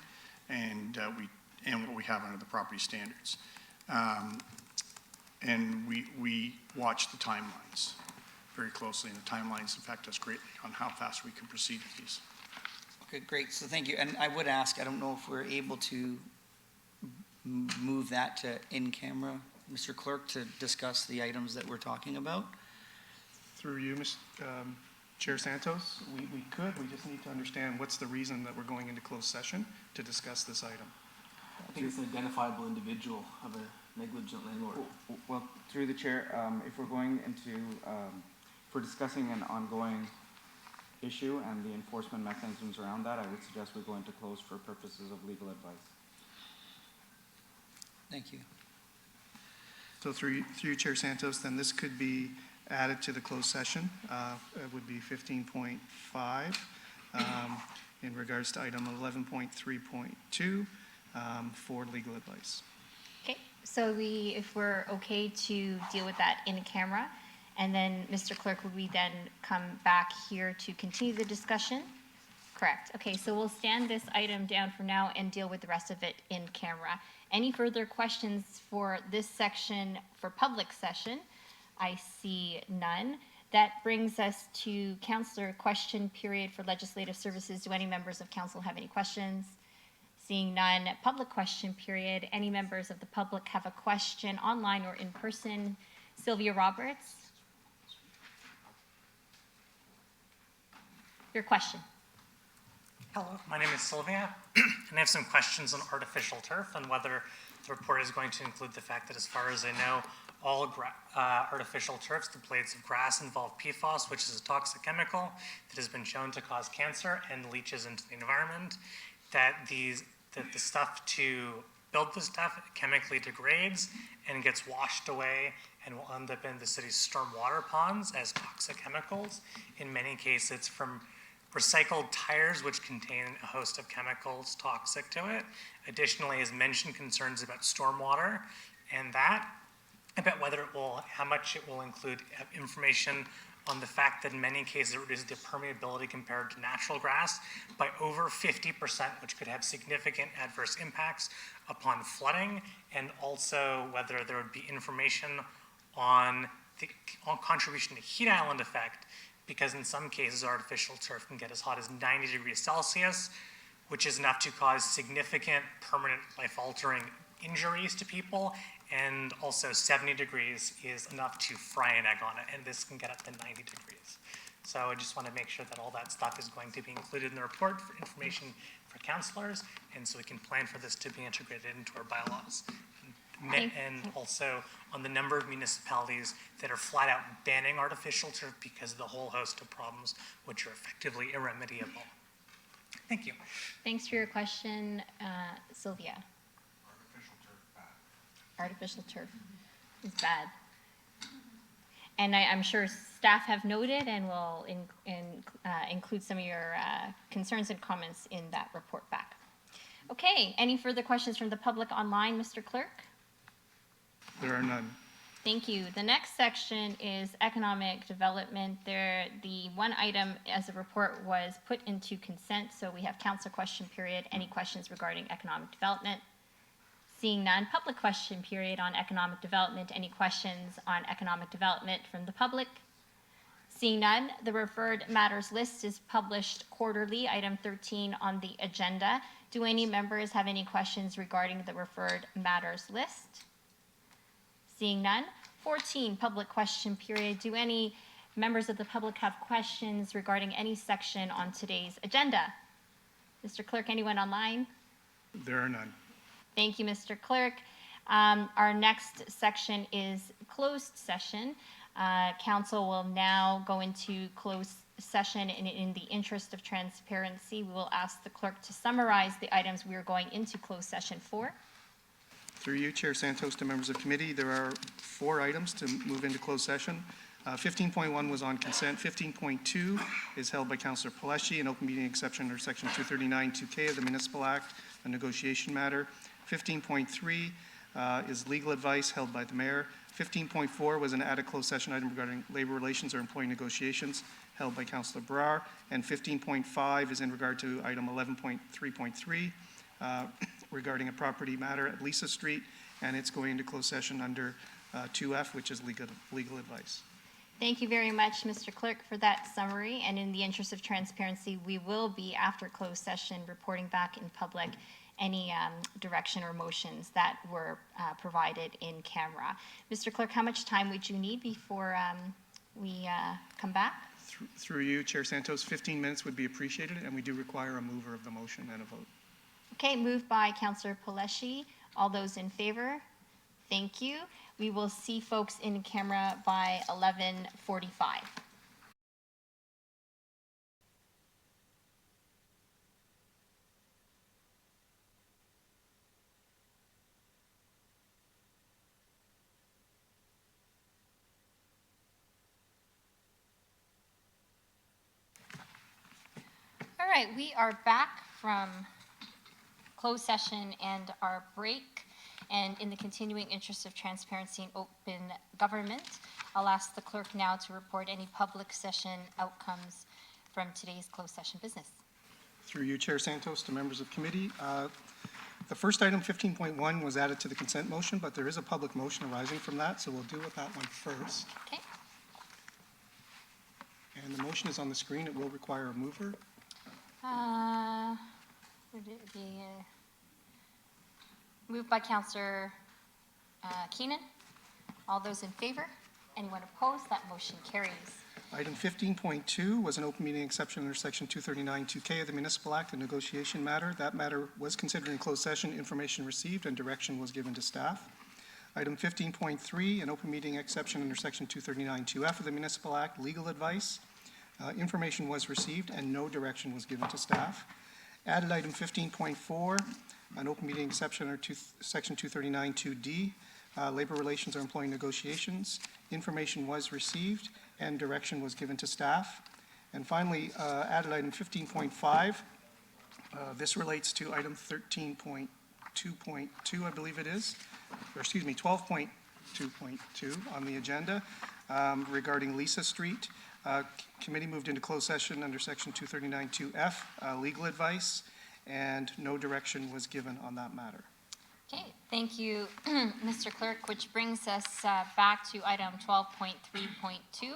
and what we have under the property standards. And we watch the timelines very closely, and the timelines affect us greatly on how fast we can proceed with these. Okay, great, so thank you. And I would ask, I don't know if we're able to move that to in camera, Mr. Clerk, to discuss the items that we're talking about. Through you, Chair Santos, we could, we just need to understand what's the reason that we're going into closed session to discuss this item. I think it's an identifiable individual of a negligent landlord. Well, through the chair, if we're going into, if we're discussing an ongoing issue and the enforcement mechanisms around that, I would suggest we go into close for purposes of legal advice. Thank you. So through you, Chair Santos, then this could be added to the closed session. It would be 15.5 in regards to item 11.3.2 for legal advice. Okay, so if we're okay to deal with that in camera, and then Mr. Clerk, would we then come back here to continue the discussion? Correct. Okay, so we'll stand this item down for now and deal with the rest of it in camera. Any further questions for this section for public session? I see none. That brings us to councillor question period for legislative services. Do any members of council have any questions? Seeing none. Public question period. Any members of the public have a question online or in person? Sylvia Roberts. Your question. Hello, my name is Sylvia, and I have some questions on artificial turf and whether the report is going to include the fact that, as far as I know, all artificial turfs, the blades of grass, involve PFAS, which is a toxic chemical that has been shown to cause cancer and leaches into the environment, that the stuff to build the stuff chemically degrades and gets washed away and will end up in the city's stormwater ponds as toxic chemicals. In many cases, from recycled tires, which contain a host of chemicals toxic to it. Additionally, has mentioned concerns about stormwater and that, about whether it will, how much it will include information on the fact that in many cases it reduces the permeability compared to natural grass by over 50%, which could have significant adverse impacts upon flooding, and also whether there would be information on the contribution to heat island effect, because in some cases artificial turf can get as hot as 90 degrees Celsius, which is enough to cause significant permanent life-altering injuries to people, and also 70 degrees is enough to fry an egg on it, and this can get up to 90 degrees. So I just want to make sure that all that stuff is going to be included in the report for information for councilors, and so we can plan for this to be integrated into our bylaws. And also on the number of municipalities that are flat out banning artificial turf because of the whole host of problems which are effectively irremediable. Thank you. Thanks for your question, Sylvia. Artificial turf is bad. And I'm sure staff have noted and will include some of your concerns and comments in that report back. Okay, any further questions from the public online, Mr. Clerk? There are none. Thank you. The next section is economic development. The one item as a report was put into consent, so we have council question period. Any questions regarding economic development? Seeing none, public question period on economic development. Any questions on economic development from the public? Seeing none, the referred matters list is published quarterly, item 13 on the agenda. Do any members have any questions regarding the referred matters list? Seeing none. 14, public question period. Do any members of the public have questions regarding any section on today's agenda? Mr. Clerk, anyone online? There are none. Thank you, Mr. Clerk. Our next section is closed session. Council will now go into closed session, and in the interest of transparency, we will ask the clerk to summarize the items we are going into closed session for. Through you, Chair Santos, to members of committee, there are 4 items to move into closed session. 15.1 was on consent. 15.2 is held by Councillor Pelleschi, an open meeting exception under Section 239 2K of the Municipal Act, a negotiation matter. 15.3 is legal advice held by the mayor. 15.4 was an added closed session item regarding labor relations or employee negotiations held by Councillor Brar. And 15.5 is in regard to item 11.3.3 regarding a property matter at Lisa Street, and it's going into closed session under 2F, which is legal advice. Thank you very much, Mr. Clerk, for that summary. And in the interest of transparency, we will be, after closed session, reporting back in public any direction or motions that were provided in camera. Mr. Clerk, how much time would you need before we come back? Through you, Chair Santos, 15 minutes would be appreciated, and we do require a mover of the motion and a vote. Okay, moved by Councillor Pelleschi. All those in favor? Thank you. We will see folks in camera by 11:45. All right, we are back from closed session and our break. And in the continuing interest of transparency and open government, I'll ask the clerk now to report any public session outcomes from today's closed session business. Through you, Chair Santos, to members of committee. The first item, 15.1, was added to the consent motion, but there is a public motion arising from that, so we'll deal with that one first. Okay. And the motion is on the screen. It will require a mover. Would it be moved by Councillor Keenan? All those in favor? Anyone opposed? That motion carries. Item 15.2 was an open meeting exception under Section 239 2K of the Municipal Act, a negotiation matter. That matter was considered in closed session. Information received and direction was given to staff. Item 15.3, an open meeting exception under Section 239 2F of the Municipal Act, legal advice. Information was received and no direction was given to staff. Added item 15.4, an open meeting exception under Section 239 2D, labor relations or employee negotiations. Information was received and direction was given to staff. And finally, added item 15.5. This relates to item 13.2.2, I believe it is, or excuse me, 12.2.2 on the agenda regarding Lisa Street. Committee moved into closed session under Section 239 2F, legal advice, and no direction was given on that matter. Okay, thank you, Mr. Clerk, which brings us back to item 12.3.2.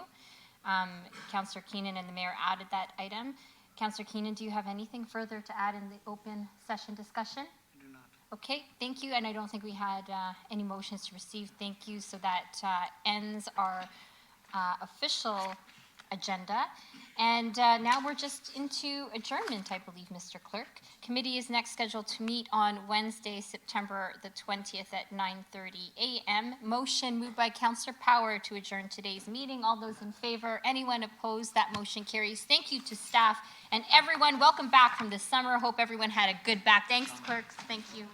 Councillor Keenan and the mayor added that item. Councillor Keenan, do you have anything further to add in the open session discussion? I do not. Okay, thank you, and I don't think we had any motions to receive. Thank you, so that ends our official agenda. And now we're just into adjournment, I believe, Mr. Clerk. Committee is next scheduled to meet on Wednesday, September the 20th at 9:30 a.m. Motion moved by Councillor Power to adjourn today's meeting. All those in favor? Anyone opposed? That motion carries. Thank you to staff and everyone. Welcome back from the summer. Hope everyone had a good back. Thanks, clerks. Thank you.